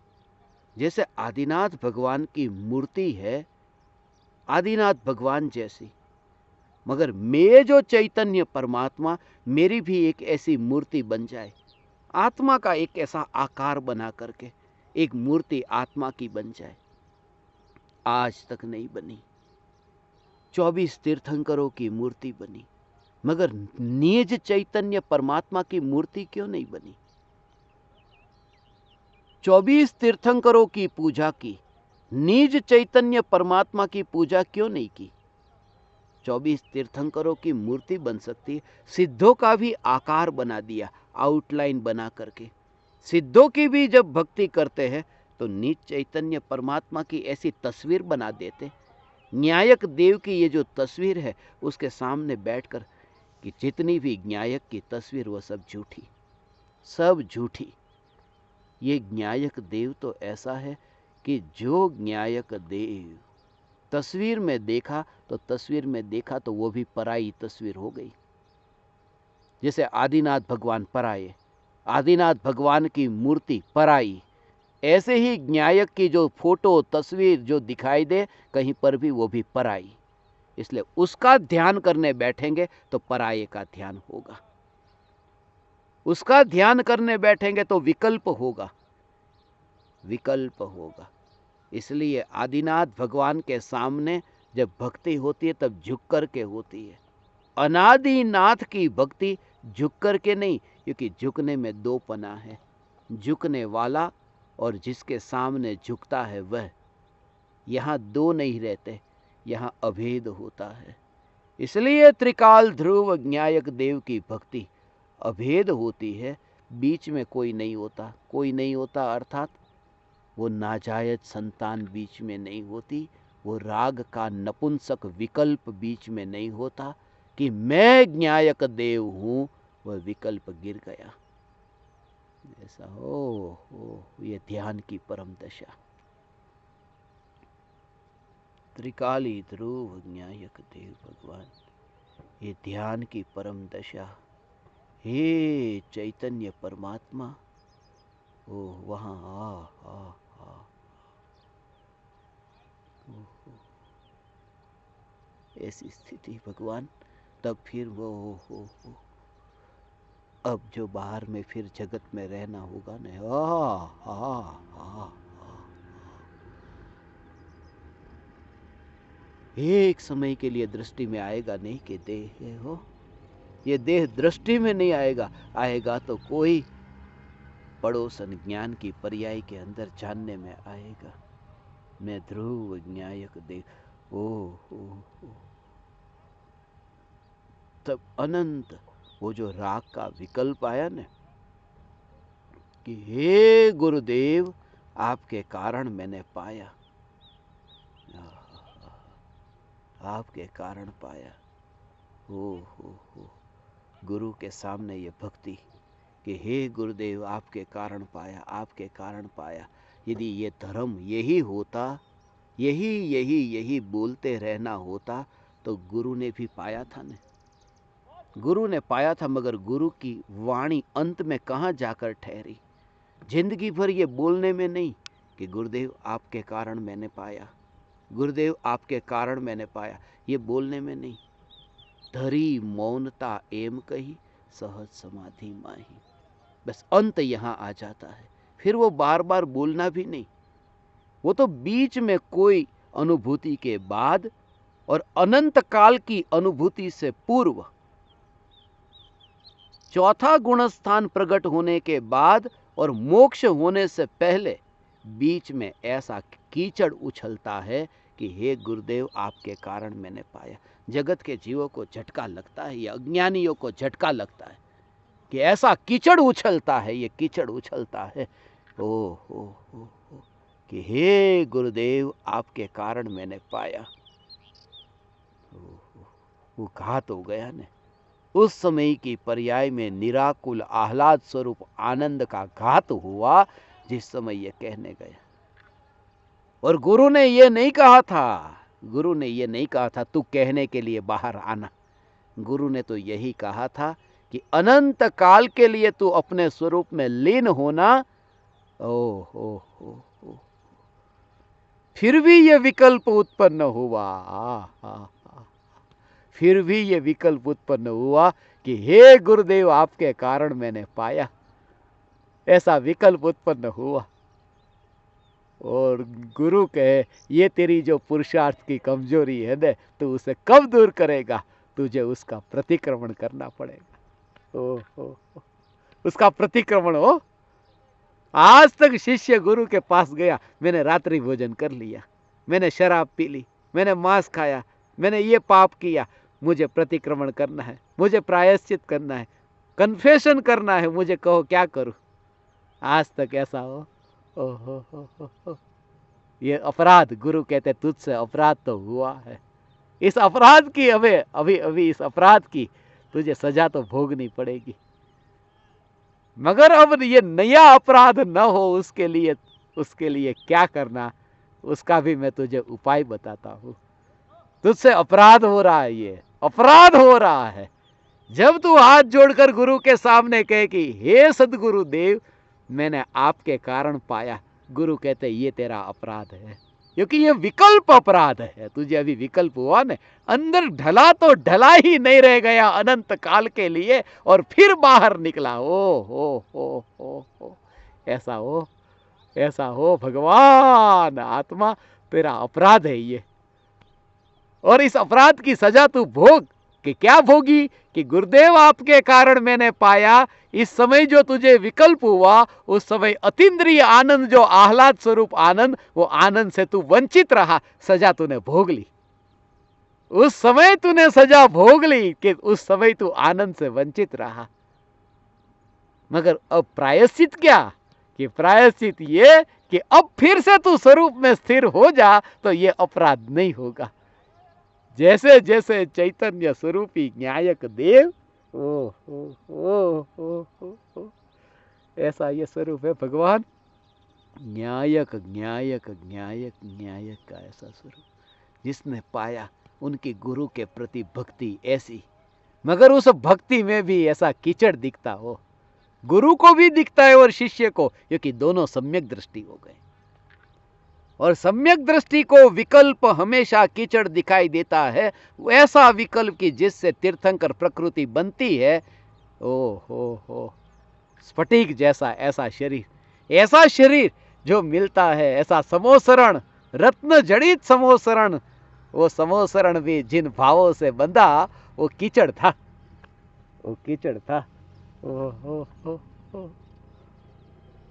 जैसे आदिनाथ भगवान की मूर्ति है आदिनाथ भगवान जैसी, मगर मैं जो चैतन्य परमात्मा, मेरी भी एक ऐसी मूर्ति बन जाए, आत्मा का एक ऐसा आकार बना करके एक मूर्ति आत्मा की बन जाए, आज तक नहीं बनी। 24 तीर्थंकरों की मूर्ति बनी, मगर निज चैतन्य परमात्मा की मूर्ति क्यों नहीं बनी? 24 तीर्थंकरों की पूजा की, निज चैतन्य परमात्मा की पूजा क्यों नहीं की? 24 तीर्थंकरों की मूर्ति बन सकती है। सिद्धों का भी आकार बना दिया, आउटलाइन बना करके। सिद्धों की भी जब भक्ति करते हैं तो निज चैतन्य परमात्मा की ऐसी तस्वीर बना देते। न्यायक देव की ये जो तस्वीर है उसके सामने बैठकर कि जितनी भी न्यायक की तस्वीर वो सब झूठी, सब झूठी। ये न्यायक देव तो ऐसा है कि जो न्यायक देव तस्वीर में देखा तो तस्वीर में देखा तो वो भी पराई तस्वीर हो गई। जैसे आदिनाथ भगवान पराये, आदिनाथ भगवान की मूर्ति पराई, ऐसे ही न्यायक की जो फोटो तस्वीर जो दिखाई दे कहीं पर भी वो भी पराई। इसलिए उसका ध्यान करने बैठेंगे तो पराये का ध्यान होगा, उसका ध्यान करने बैठेंगे तो विकल्प होगा, विकल्प होगा। इसलिए आदिनाथ भगवान के सामने जब भक्ति होती है तब झुक करके होती है। अनादिनाथ की भक्ति झुक करके नहीं, क्योंकि झुकने में दो पना है, झुकने वाला और जिसके सामने झुकता है वह। यहाँ दो नहीं रहते, यहाँ अभेद होता है। इसलिए त्रिकाल ध्रुव न्यायक देव की भक्ति अभेद होती है, बीच में कोई नहीं होता। कोई नहीं होता अर्थात वो नाजायज संतान बीच में नहीं होती, वो राग का नपुंसक विकल्प बीच में नहीं होता कि मैं न्यायक देव हूं, वह विकल्प गिर गया। ऐसा हो ये ध्यान की परम दशा। त्रिकाली ध्रुव न्यायक देव भगवान, ये ध्यान की परम दशा। हे चैतन्य परमात्मा, ओ वहां आ ऐसी स्थिति भगवान, तब फिर वो अब जो बाहर में फिर जगत में रहना होगा ना, एक समय के लिए दृष्टि में आएगा नहीं कि देह हो, ये देह दृष्टि में नहीं आएगा। आएगा तो कोई पड़ोसन ज्ञान की पर्याय के अंदर जानने में आएगा। मैं ध्रुव ज्ञायक देख ओ। तब अनंत वो जो राग का विकल्प आया ना कि हे गुरुदेव आपके कारण मैंने पाया, आपके कारण पाया। हो गुरु के सामने ये भक्ति कि हे गुरुदेव आपके कारण पाया, आपके कारण पाया। यदि ये धर्म यही होता, यही बोलते रहना होता तो गुरु ने भी पाया था ना। गुरु ने पाया था, मगर गुरु की वाणी अंत में कहाँ जाकर ठहरी? जिंदगी भर ये बोलने में नहीं कि गुरुदेव आपके कारण मैंने पाया, गुरुदेव आपके कारण मैंने पाया, ये बोलने में नहीं। धरी मौनता एम कही सहज समाधि माही, बस अंत यहां आ जाता है। फिर वो बार बार बोलना भी नहीं, वो तो बीच में कोई अनुभूति के बाद और अनंत काल की अनुभूति से पूर्व चौथा गुण स्थान प्रकट होने के बाद और मोक्ष होने से पहले बीच में ऐसा कीचड़ उछलता है कि हे गुरुदेव आपके कारण मैंने पाया। जगत के जीवों को झटका लगता है, या अज्ञानियों को झटका लगता है कि ऐसा कीचड़ उछलता है, ये कीचड़ उछलता है ओ कि हे गुरुदेव आपके कारण मैंने पाया। वो घात हो गया ने। उस समय की पर्याय में निराकुल आह्लाद स्वरूप आनंद का घात हुआ जिस समय ये कहने गया। और गुरु ने ये नहीं कहा था, गुरु ने ये नहीं कहा था तू कहने के लिए बाहर आना। गुरु ने तो यही कहा था कि अनंत काल के लिए तू अपने स्वरूप में लीन होना। ओ फिर भी ये विकल्प उत्पन्न हुआ, फिर भी ये विकल्प उत्पन्न हुआ कि हे गुरुदेव आपके कारण मैंने पाया। ऐसा विकल्प उत्पन्न हुआ और गुरु कहे ये तेरी जो पुरुषार्थ की कमजोरी है ना, तू उसे कब दूर करेगा? तुझे उसका प्रतिक्रमण करना पड़ेगा। ओ उसका प्रतिक्रमण हो। आज तक शिष्य गुरु के पास गया, मैंने रात्रि भोजन कर लिया, मैंने शराब पी ली, मैंने मांस खाया, मैंने ये पाप किया, मुझे प्रतिक्रमण करना है, मुझे प्रायश्चित करना है, कन्फेशन करना है, मुझे कहो क्या करूं? आज तक ऐसा हो। ओहो ये अपराध, गुरु कहते तुझसे अपराध तो हुआ है। इस अपराध की अभी इस अपराध की तुझे सजा तो भोगनी पड़ेगी। मगर अब ये नया अपराध न हो, उसके लिए क्या करना, उसका भी मैं तुझे उपाय बताता हूं। तुझसे अपराध हो रहा है, ये अपराध हो रहा है। जब तू हाथ जोड़कर गुरु के सामने कहे कि हे सदगुरु देव मैंने आपके कारण पाया, गुरु कहते ये तेरा अपराध है, क्योंकि ये विकल्प अपराध है। तुझे अभी विकल्प हुआ ना, अंदर ढला तो ढला ही नहीं रह गया अनंत काल के लिए, और फिर बाहर निकला। ओ ऐसा हो भगवान, आत्मा तेरा अपराध है ये, और इस अपराध की सजा तू भोग। कि क्या भोगी? कि गुरुदेव आपके कारण मैंने पाया। इस समय जो तुझे विकल्प हुआ, उस समय अतीन्द्रिय आनंद, जो आह्लाद स्वरूप आनंद, वो आनंद से तू वंचित रहा, सजा तूने भोग ली। उस समय तूने सजा भोग ली कि उस समय तू आनंद से वंचित रहा। मगर अब प्रायश्चित क्या? कि प्रायश्चित ये कि अब फिर से तू स्वरूप में स्थिर हो जा, तो ये अपराध नहीं होगा। जैसे जैसे चैतन्य स्वरूपी न्यायक देव, ऐसा ये स्वरूप है भगवान। न्यायक न्यायक न्यायक न्यायक का ऐसा स्वरूप, जिसने पाया उनकी गुरु के प्रति भक्ति ऐसी, मगर उस भक्ति में भी ऐसा कीचड़ दिखता हो। गुरु को भी दिखता है और शिष्य को, क्योंकि दोनों सम्यक दृष्टि हो गए। और सम्यक दृष्टि को विकल्प हमेशा कीचड़ दिखाई देता है। वैसा विकल्प की जिससे तीर्थंकर प्रकृति बनती है, ओ हो, स्फटिक जैसा ऐसा शरीर जो मिलता है, ऐसा समोसरण, रत्न जड़ित समोसरण, वो समोसरण भी जिन भावों से बंधा वो कीचड़ था, वो कीचड़ था। ओ हो,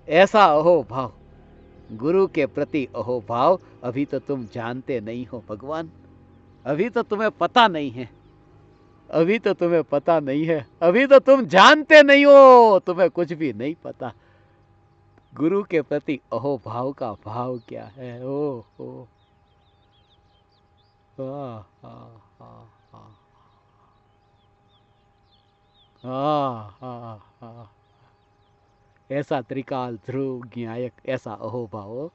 ऐसा अहो भाव, गुरु के प्रति अहो भाव अभी तो तुम जानते नहीं हो भगवान, अभी तो तुम्हें पता नहीं है, अभी तो तुम्हें पता नहीं है, अभी तो तुम जानते नहीं हो, तुम्हें कुछ भी नहीं पता। गुरु के प्रति अहो भाव का भाव क्या है। ओ हो, ऐसा त्रिकाल ध्रुव ज्ञायक, ऐसा अहो भाव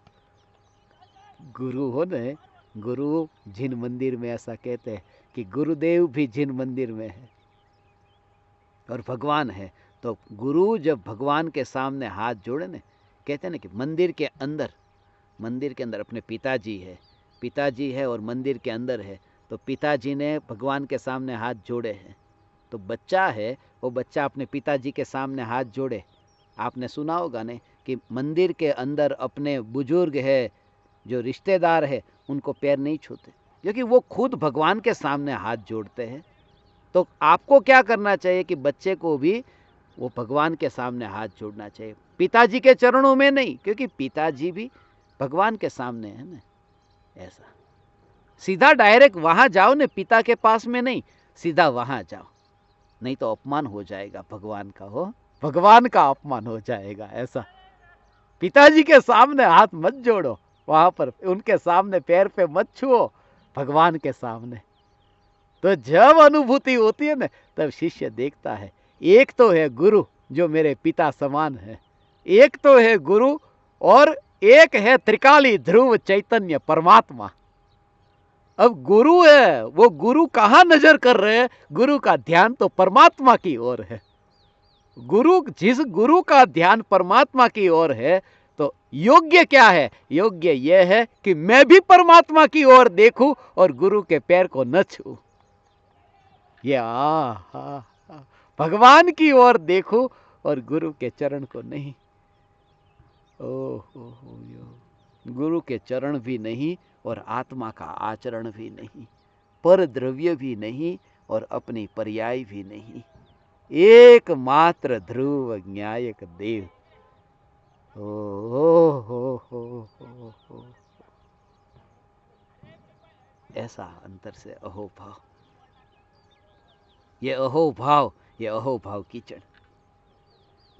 गुरु हो न। गुरु जिन मंदिर में ऐसा कहते हैं कि गुरुदेव भी जिन मंदिर में है और भगवान है, तो गुरु जब भगवान के सामने हाथ जोड़े न, कहते हैं ना कि मंदिर के अंदर अपने पिताजी है और मंदिर के अंदर है, तो पिताजी ने भगवान के सामने हाथ जोड़े हैं, तो बच्चा है वो बच्चा अपने पिताजी के सामने हाथ जोड़े। आपने सुना होगा ने कि मंदिर के अंदर अपने बुजुर्ग है, जो रिश्तेदार है, उनको पैर नहीं छूते क्योंकि वो खुद भगवान के सामने हाथ जोड़ते हैं। तो आपको क्या करना चाहिए कि बच्चे को भी वो भगवान के सामने हाथ जोड़ना चाहिए, पिताजी के चरणों में नहीं, क्योंकि पिताजी भी भगवान के सामने है ना। ऐसा सीधा डायरेक्ट वहां जाओ ने, पिता के पास में नहीं, सीधा वहां जाओ, नहीं तो अपमान हो जाएगा भगवान का, हो भगवान का अपमान हो जाएगा। ऐसा पिताजी के सामने हाथ मत जोड़ो, वहां पर उनके सामने पैर पे मत छुओ, भगवान के सामने। तो जब अनुभूति होती है ना, तब शिष्य देखता है एक तो है गुरु जो मेरे पिता समान है, एक तो है गुरु, और एक है त्रिकाली ध्रुव चैतन्य परमात्मा। अब गुरु है, वो गुरु कहां नजर कर रहे हैं, गुरु का ध्यान तो परमात्मा की ओर है। जिस गुरु का ध्यान परमात्मा की ओर है, तो योग्य क्या है, योग्य यह है कि मैं भी परमात्मा की ओर देखूं और गुरु के पैर को न छू। ये भगवान की ओर देखूं और गुरु के चरण को नहीं। गुरु के चरण भी नहीं और आत्मा का आचरण भी नहीं, पर द्रव्य भी नहीं और अपनी पर्याय भी नहीं, एकमात्र ध्रुव ज्ञायक देव। हो। ऐसा अंतर से अहोभाव, ये अहोभाव कीचड़,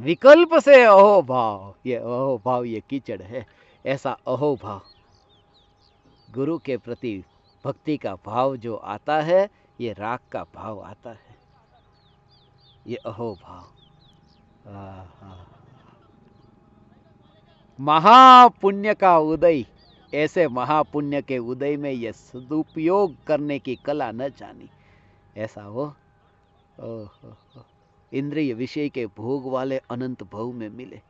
विकल्प से अहोभाव, ये कीचड़ है। ऐसा अहोभाव गुरु के प्रति भक्ति का भाव जो आता है, ये राग का भाव आता है, ये अहोभाव। महापुण्य का उदय, ऐसे महापुण्य के उदय में ये सदुपयोग करने की कला न जानी। ऐसा हो इंद्रिय विषय के भोग वाले अनंत भव में मिले,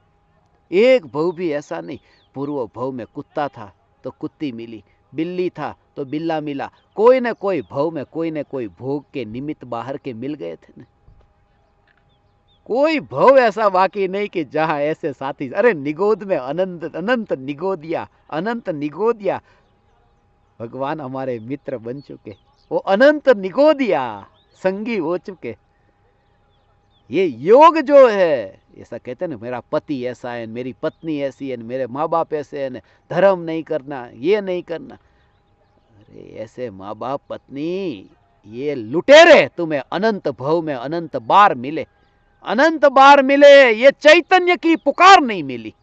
एक भव भी ऐसा नहीं, पूर्व भव में कुत्ता था तो कुत्ती मिली, बिल्ली था तो बिल्ला मिला, कोई न कोई भव में कोई न कोई भोग के निमित्त बाहर के मिल गए थे ना। कोई भव ऐसा बाकी नहीं कि जहां ऐसे साथी, अरे निगोद में अनंत निगोदिया भगवान हमारे मित्र बन चुके, वो अनंत निगोदिया संगी हो चुके। ये योग जो है, ऐसा कहते हैं ना, मेरा पति ऐसा है, मेरी पत्नी ऐसी है, मेरे माँ बाप ऐसे हैं, धर्म नहीं करना, ये नहीं करना। अरे ऐसे माँ बाप पत्नी ये लुटेरे तुम्हें अनंत भव में अनंत बार मिले, अनंत बार मिले, ये चैतन्य की पुकार नहीं मिली,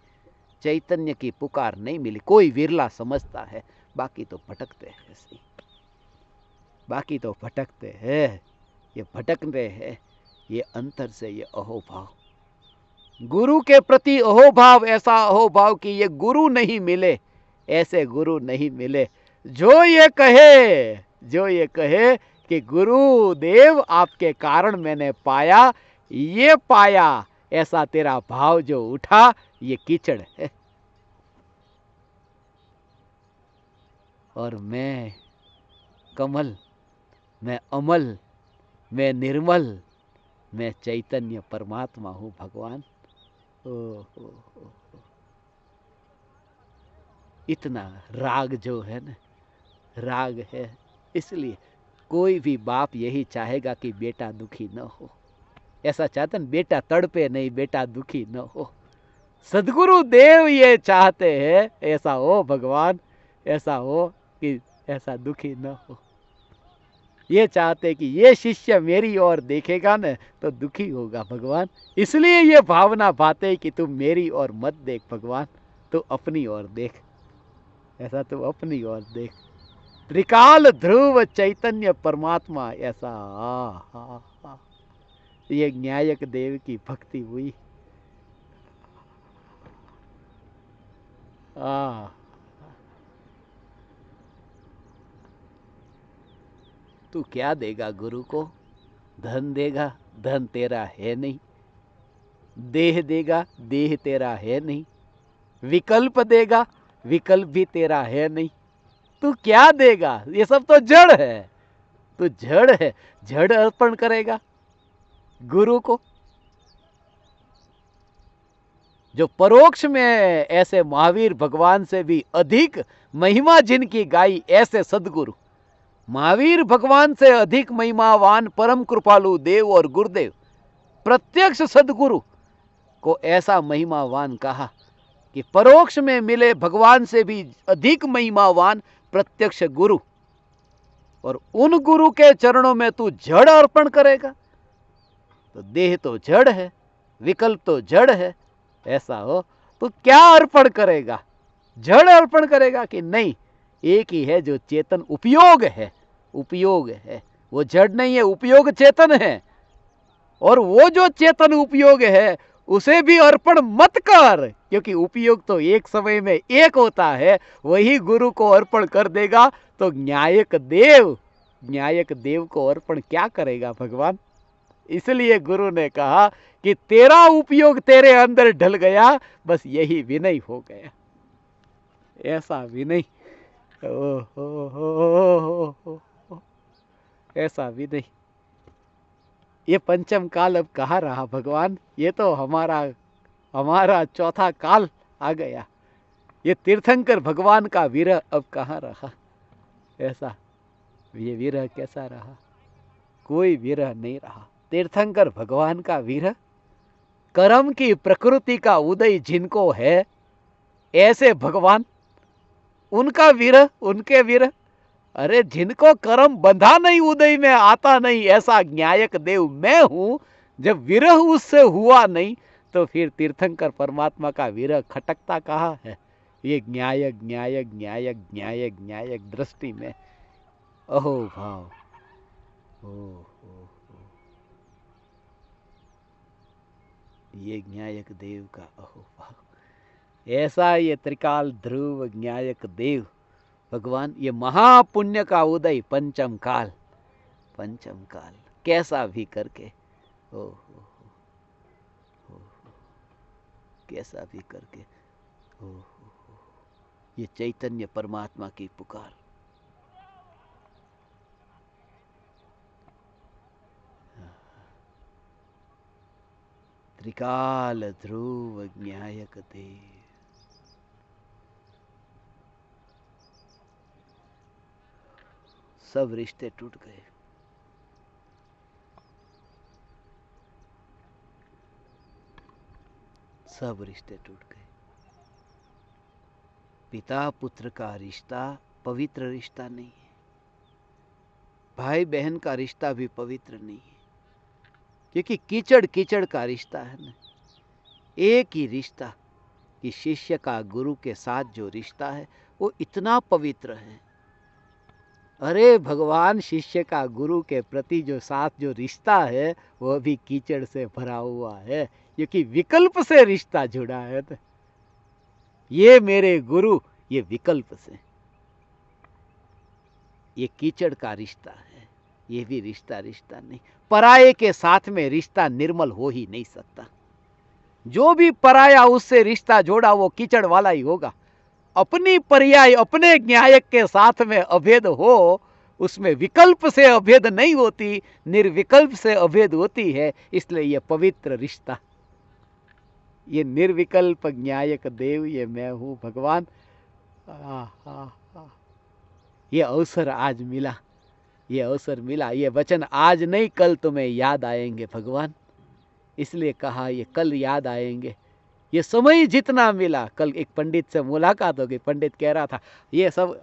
चैतन्य की पुकार नहीं मिली। कोई विरला समझता है, बाकी तो भटकते हैं ऐसे, बाकी तो भटकते हैं, ये भटकते हैं। ये अंतर से ये अहोभाव, गुरु के प्रति अहोभाव, ऐसा अहोभाव कि ये गुरु नहीं मिले, ऐसे गुरु नहीं मिले जो ये कहे कि गुरुदेव आपके कारण मैंने पाया, ये पाया, ऐसा तेरा भाव जो उठा, ये कीचड़ है। और मैं कमल, मैं अमल, मैं निर्मल, मैं चैतन्य परमात्मा हूं भगवान। ओ। इतना राग जो है ना, राग है। इसलिए कोई भी बाप यही चाहेगा कि बेटा दुखी न हो। ऐसा चाहते न, बेटा तड़पे नहीं, बेटा दुखी न हो। सदगुरु देव ये चाहते हैं ऐसा हो भगवान, ऐसा हो कि ऐसा दुखी न हो। ये चाहते कि ये शिष्य मेरी ओर देखेगा न तो दुखी होगा भगवान। इसलिए ये भावना बातें कि तुम मेरी ओर मत देख भगवान, तू अपनी ओर देख। ऐसा तू अपनी ओर देख। त्रिकाल ध्रुव चैतन्य परमात्मा ऐसा। आ। ये न्यायक देव की भक्ति हुई। तू क्या देगा गुरु को? धन देगा, धन तेरा है नहीं। देह देगा, देह तेरा है नहीं। विकल्प देगा, विकल्प भी तेरा है नहीं। तू क्या देगा? ये सब तो जड़ है। तू जड़ है, जड़ अर्पण करेगा गुरु को। जो परोक्ष में ऐसे महावीर भगवान से भी अधिक महिमा जिनकी गाई, ऐसे सदगुरु। महावीर भगवान से अधिक महिमावान परम कृपालु देव और गुरुदेव प्रत्यक्ष सदगुरु को ऐसा महिमावान कहा कि परोक्ष में मिले भगवान से भी अधिक महिमावान प्रत्यक्ष गुरु। और उन गुरु के चरणों में तू जड़ अर्पण करेगा तो देह तो जड़ है, विकल्प तो जड़ है। ऐसा हो तो क्या अर्पण करेगा? जड़ अर्पण करेगा कि नहीं, एक ही है जो चेतन उपयोग है। उपयोग है, वो जड़ नहीं है, उपयोग चेतन है। और वो जो चेतन उपयोग है उसे भी अर्पण मत कर, क्योंकि उपयोग तो एक समय में एक होता है। वही गुरु को अर्पण कर देगा तो न्यायक देव को अर्पण क्या करेगा भगवान? इसलिए गुरु ने कहा कि तेरा उपयोग तेरे अंदर ढल गया, बस यही विनय हो गया। ऐसा विनय, ऐसा विनय। ये पंचम काल अब कहाँ रहा भगवान? ये तो हमारा चौथा काल आ गया। ये तीर्थंकर भगवान का विरह अब कहाँ रहा? ऐसा ये विरह कैसा रहा? कोई विरह नहीं रहा। तीर्थंकर भगवान का विरह, कर्म की प्रकृति का उदय जिनको है ऐसे भगवान, उनका विरह, उनके विरह। अरे जिनको कर्म बंधा नहीं, उदय में आता नहीं, ऐसा न्यायक देव मैं हूं। जब विरह उससे हुआ नहीं तो फिर तीर्थंकर परमात्मा का विरह खटकता कहाँ है? ये न्यायक न्यायक न्यायक न्यायक न्यायक दृष्टि में अहो भाव। ओ ये न्यायक देव का अहो भाव। ऐसा ये त्रिकाल ध्रुव न्यायक देव भगवान, ये महापुण्य का उदय पंचम काल कैसा भी करके, ओ कैसा भी करके, ओ ये चैतन्य परमात्मा की पुकार। त्रिकाल ध्रुव न्यायक देव। सब रिश्ते टूट गए। सब रिश्ते टूट गए। पिता पुत्र का रिश्ता पवित्र रिश्ता नहीं है। भाई बहन का रिश्ता भी पवित्र नहीं है, क्योंकि कीचड़ कीचड़ का रिश्ता है ना। एक ही रिश्ता कि शिष्य का गुरु के साथ जो रिश्ता है वो इतना पवित्र है। अरे भगवान, शिष्य का गुरु के प्रति जो साथ जो रिश्ता है वह भी कीचड़ से भरा हुआ है, क्योंकि विकल्प से रिश्ता जुड़ा है। तो ये मेरे गुरु, ये विकल्प से, ये कीचड़ का रिश्ता है। ये भी रिश्ता नहीं। पराये के साथ में रिश्ता निर्मल हो ही नहीं सकता। जो भी पराया उससे रिश्ता जोड़ा वो कीचड़ वाला ही होगा। अपनी पर्याय अपने न्यायक के साथ में अभेद हो, उसमें विकल्प से अभेद नहीं होती, निर्विकल्प से अभेद होती है। इसलिए ये पवित्र रिश्ता, ये निर्विकल्प न्यायक देव, ये मैं हूं भगवान। ये अवसर आज मिला, ये अवसर मिला। ये वचन आज नहीं कल तुम्हें याद आएंगे भगवान, इसलिए कहा ये कल याद आएंगे। ये समय जितना मिला, कल एक पंडित से मुलाकात हो गई, पंडित कह रहा था ये सब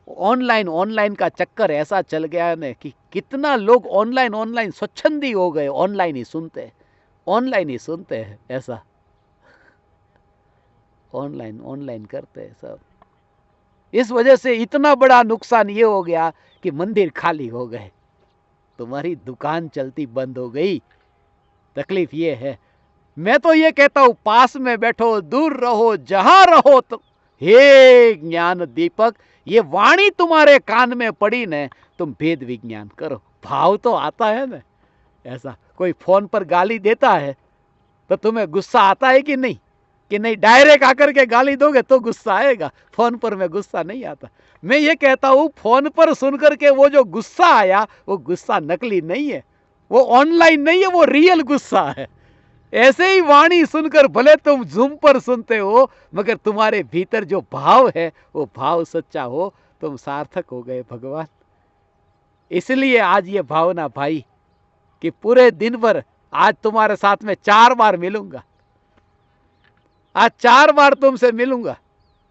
ऑनलाइन का चक्कर ऐसा चल गया है कि कितना लोग ऑनलाइन स्वच्छंदी हो गए, ऑनलाइन ही सुनते हैं ऐसा, ऑनलाइन करते हैं सब। इस वजह से इतना बड़ा नुकसान ये हो गया कि मंदिर खाली हो गए, तुम्हारी दुकान चलती बंद हो गई। तकलीफ ये है। मैं तो ये कहता हूं, पास में बैठो, दूर रहो, जहां रहो, तो हे ज्ञान दीपक, ये वाणी तुम्हारे कान में पड़ी न, तुम भेद विज्ञान करो। भाव तो आता है ना ऐसा। कोई फोन पर गाली देता है तो तुम्हें गुस्सा आता है कि नहीं? डायरेक्ट आकर के गाली दोगे तो गुस्सा आएगा, फोन पर में गुस्सा नहीं आता। मैं ये कहता हूं, फोन पर सुनकर के वो जो गुस्सा आया, वो गुस्सा नकली नहीं है, वो ऑनलाइन नहीं है, वो रियल गुस्सा है। ऐसे ही वाणी सुनकर भले तुम जूम पर सुनते हो, मगर तुम्हारे भीतर जो भाव है वो भाव सच्चा हो, तुम सार्थक हो गए भगवान। इसलिए आज ये भावना भाई कि पूरे दिन भर आज तुम्हारे साथ में 4 बार मिलूंगा, आज 4 बार तुमसे मिलूंगा।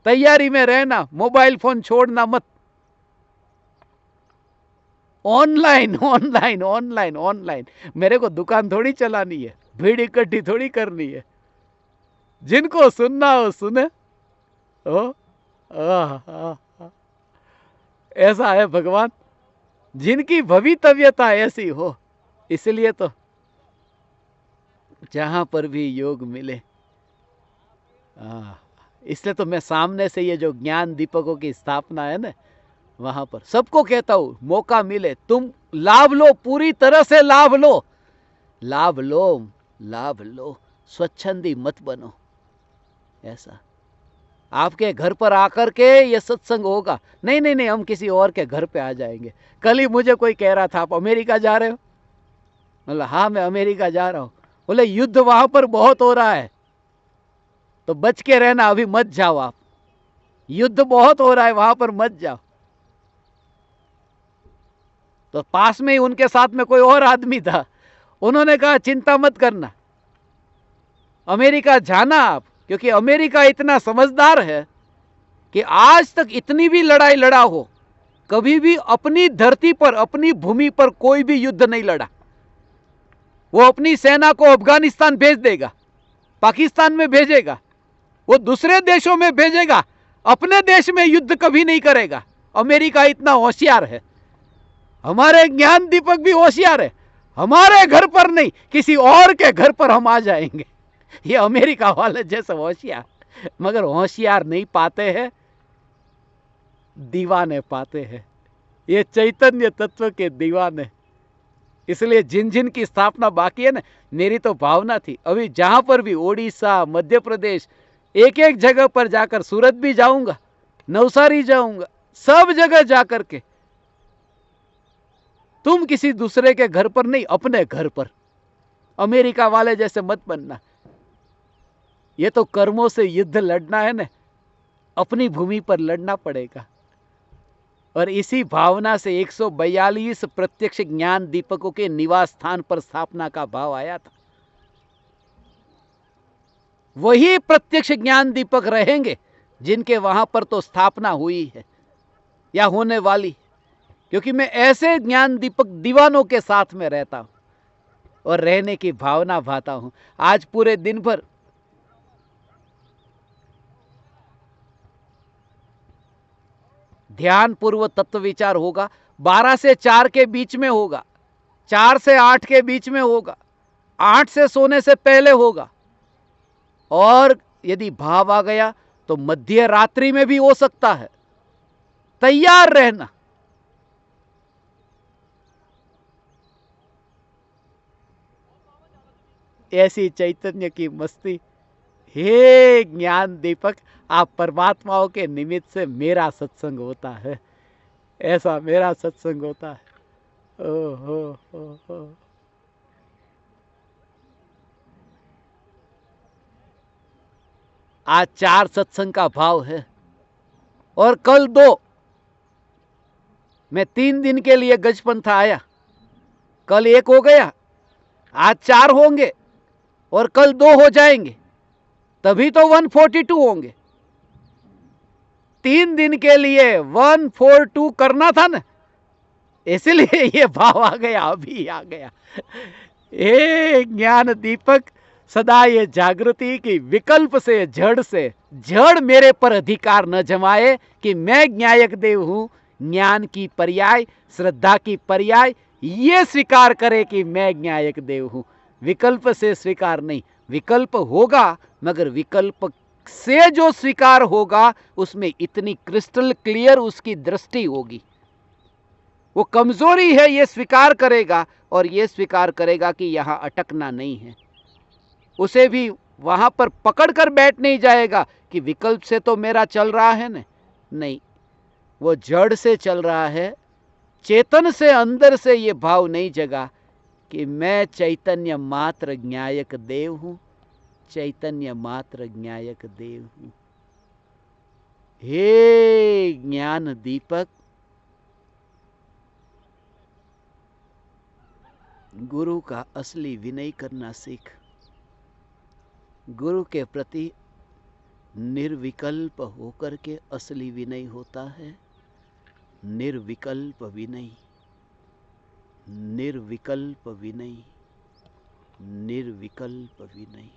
तैयारी में रहना, मोबाइल फोन छोड़ना मत। ऑनलाइन। मेरे को दुकान थोड़ी चलानी है, भीड़ इकट्ठी थोड़ी करनी है। जिनको सुनना हो सुने। ऐसा है भगवान, जिनकी भवितव्यता ऐसी हो। इसलिए तो जहां पर भी योग मिले, इसलिए तो मैं सामने से ये जो ज्ञान दीपकों की स्थापना है ना, वहां पर सबको कहता हूं, मौका मिले तुम लाभ लो, पूरी तरह से लाभ लो, स्वच्छंदी मत बनो। ऐसा आपके घर पर आकर के ये सत्संग होगा, नहीं, हम किसी और के घर पे आ जाएंगे। कल ही मुझे कोई कह रहा था, आप अमेरिका जा रहे हो? बोला हाँ, मैं अमेरिका जा रहा हूं। बोले युद्ध वहां पर बहुत हो रहा है, तो बच के रहना, अभी मत जाओ आप, युद्ध बहुत हो रहा है वहां पर, मत जाओ। तो पास में ही उनके साथ में कोई और आदमी था, उन्होंने कहा चिंता मत करना, अमेरिका जाना आप, क्योंकि अमेरिका इतना समझदार है कि आज तक इतनी भी लड़ाई लड़ा हो, कभी भी अपनी धरती पर, अपनी भूमि पर कोई भी युद्ध नहीं लड़ा। वो अपनी सेना को अफगानिस्तान भेज देगा, पाकिस्तान में भेजेगा, वो दूसरे देशों में भेजेगा, अपने देश में युद्ध कभी नहीं करेगा। अमेरिका इतना होशियार है। हमारे ज्ञान दीपक भी होशियार है, हमारे घर पर नहीं, किसी और के घर पर हम आ जाएंगे। ये अमेरिका वाले जैसे होशियार, मगर होशियार नहीं पाते हैं, दीवाने पाते हैं। ये चैतन्य तत्व के दीवाने। इसलिए जिन जिन की स्थापना बाकी है ना, मेरी तो भावना थी अभी जहां पर भी, ओडिशा, मध्य प्रदेश, एक एक जगह पर जाकर, सूरत भी जाऊंगा, नवसारी जाऊंगा, सब जगह जाकर के, तुम किसी दूसरे के घर पर नहीं, अपने घर पर। अमेरिका वाले जैसे मत बनना। ये तो कर्मों से युद्ध लड़ना है ना, अपनी भूमि पर लड़ना पड़ेगा। और इसी भावना से 142 प्रत्यक्ष ज्ञान दीपकों के निवास स्थान पर स्थापना का भाव आया था। वही प्रत्यक्ष ज्ञान दीपक रहेंगे जिनके वहां पर तो स्थापना हुई है या होने वाली, क्योंकि मैं ऐसे ज्ञान दीपक दीवानों के साथ में रहता हूं और रहने की भावना भाता हूं। आज पूरे दिन भर ध्यान पूर्व तत्व विचार होगा, 12 से 4 के बीच में होगा, 4 से 8 के बीच में होगा, 8 से सोने से पहले होगा, और यदि भाव आ गया तो मध्य रात्रि में भी हो सकता है। तैयार रहना। ऐसी चैतन्य की मस्ती। हे ज्ञान दीपक, आप परमात्माओं के निमित्त से मेरा सत्संग होता है। ऐसा मेरा सत्संग होता है। ओ हो। आज 4 सत्संग का भाव है और कल 2। मैं 3 दिन के लिए गजपंथा आया, कल 1 हो गया, आज 4 होंगे और कल 2 हो जाएंगे, तभी तो 142 होंगे। 3 दिन के लिए 142 करना था ना, इसलिए ये भाव आ गया, अभी आ गया। हे ज्ञान दीपक, सदा ये जागृति की विकल्प से जड़ मेरे पर अधिकार न जमाए कि मैं ज्ञायक देव हूं। ज्ञान की पर्याय, श्रद्धा की पर्याय ये स्वीकार करे कि मैं ज्ञायक देव हूं, विकल्प से स्वीकार नहीं। विकल्प होगा मगर विकल्प से जो स्वीकार होगा उसमें इतनी क्रिस्टल क्लियर उसकी दृष्टि होगी। वो कमजोरी है ये स्वीकार करेगा और ये स्वीकार करेगा कि यहां अटकना नहीं है। उसे भी वहां पर पकड़ कर बैठ नहीं जाएगा कि विकल्प से तो मेरा चल रहा है ना, नहीं, वो जड़ से चल रहा है। चेतन से अंदर से ये भाव नहीं जगा कि मैं चैतन्य मात्र ज्ञायक देव हूं, चैतन्य मात्र ज्ञायक देव हूं। हे ज्ञान दीपक, गुरु का असली विनय करना सीख। गुरु के प्रति निर्विकल्प होकर के असली विनय होता है। निर्विकल्प विनय, निर्विकल्प विनय, निर्विकल्प विनय।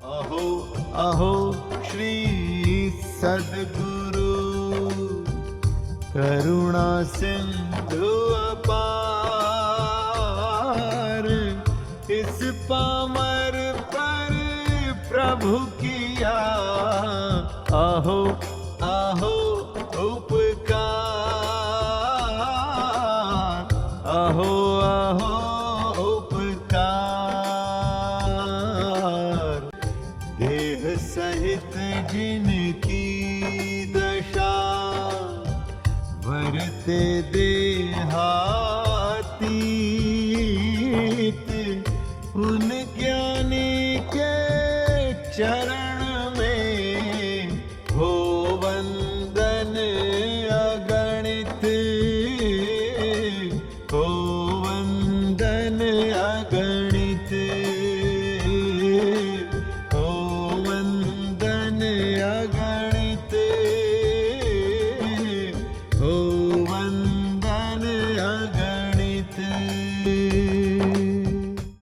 अहो अहो श्री सद्गुरु, करुणा सिंधु अपार, इस पामर पर प्रभु किया अहो अहो उपकार, अहो अहो सहित जिनकी दशा वरते देहातीत, उन ज्ञानी के चरण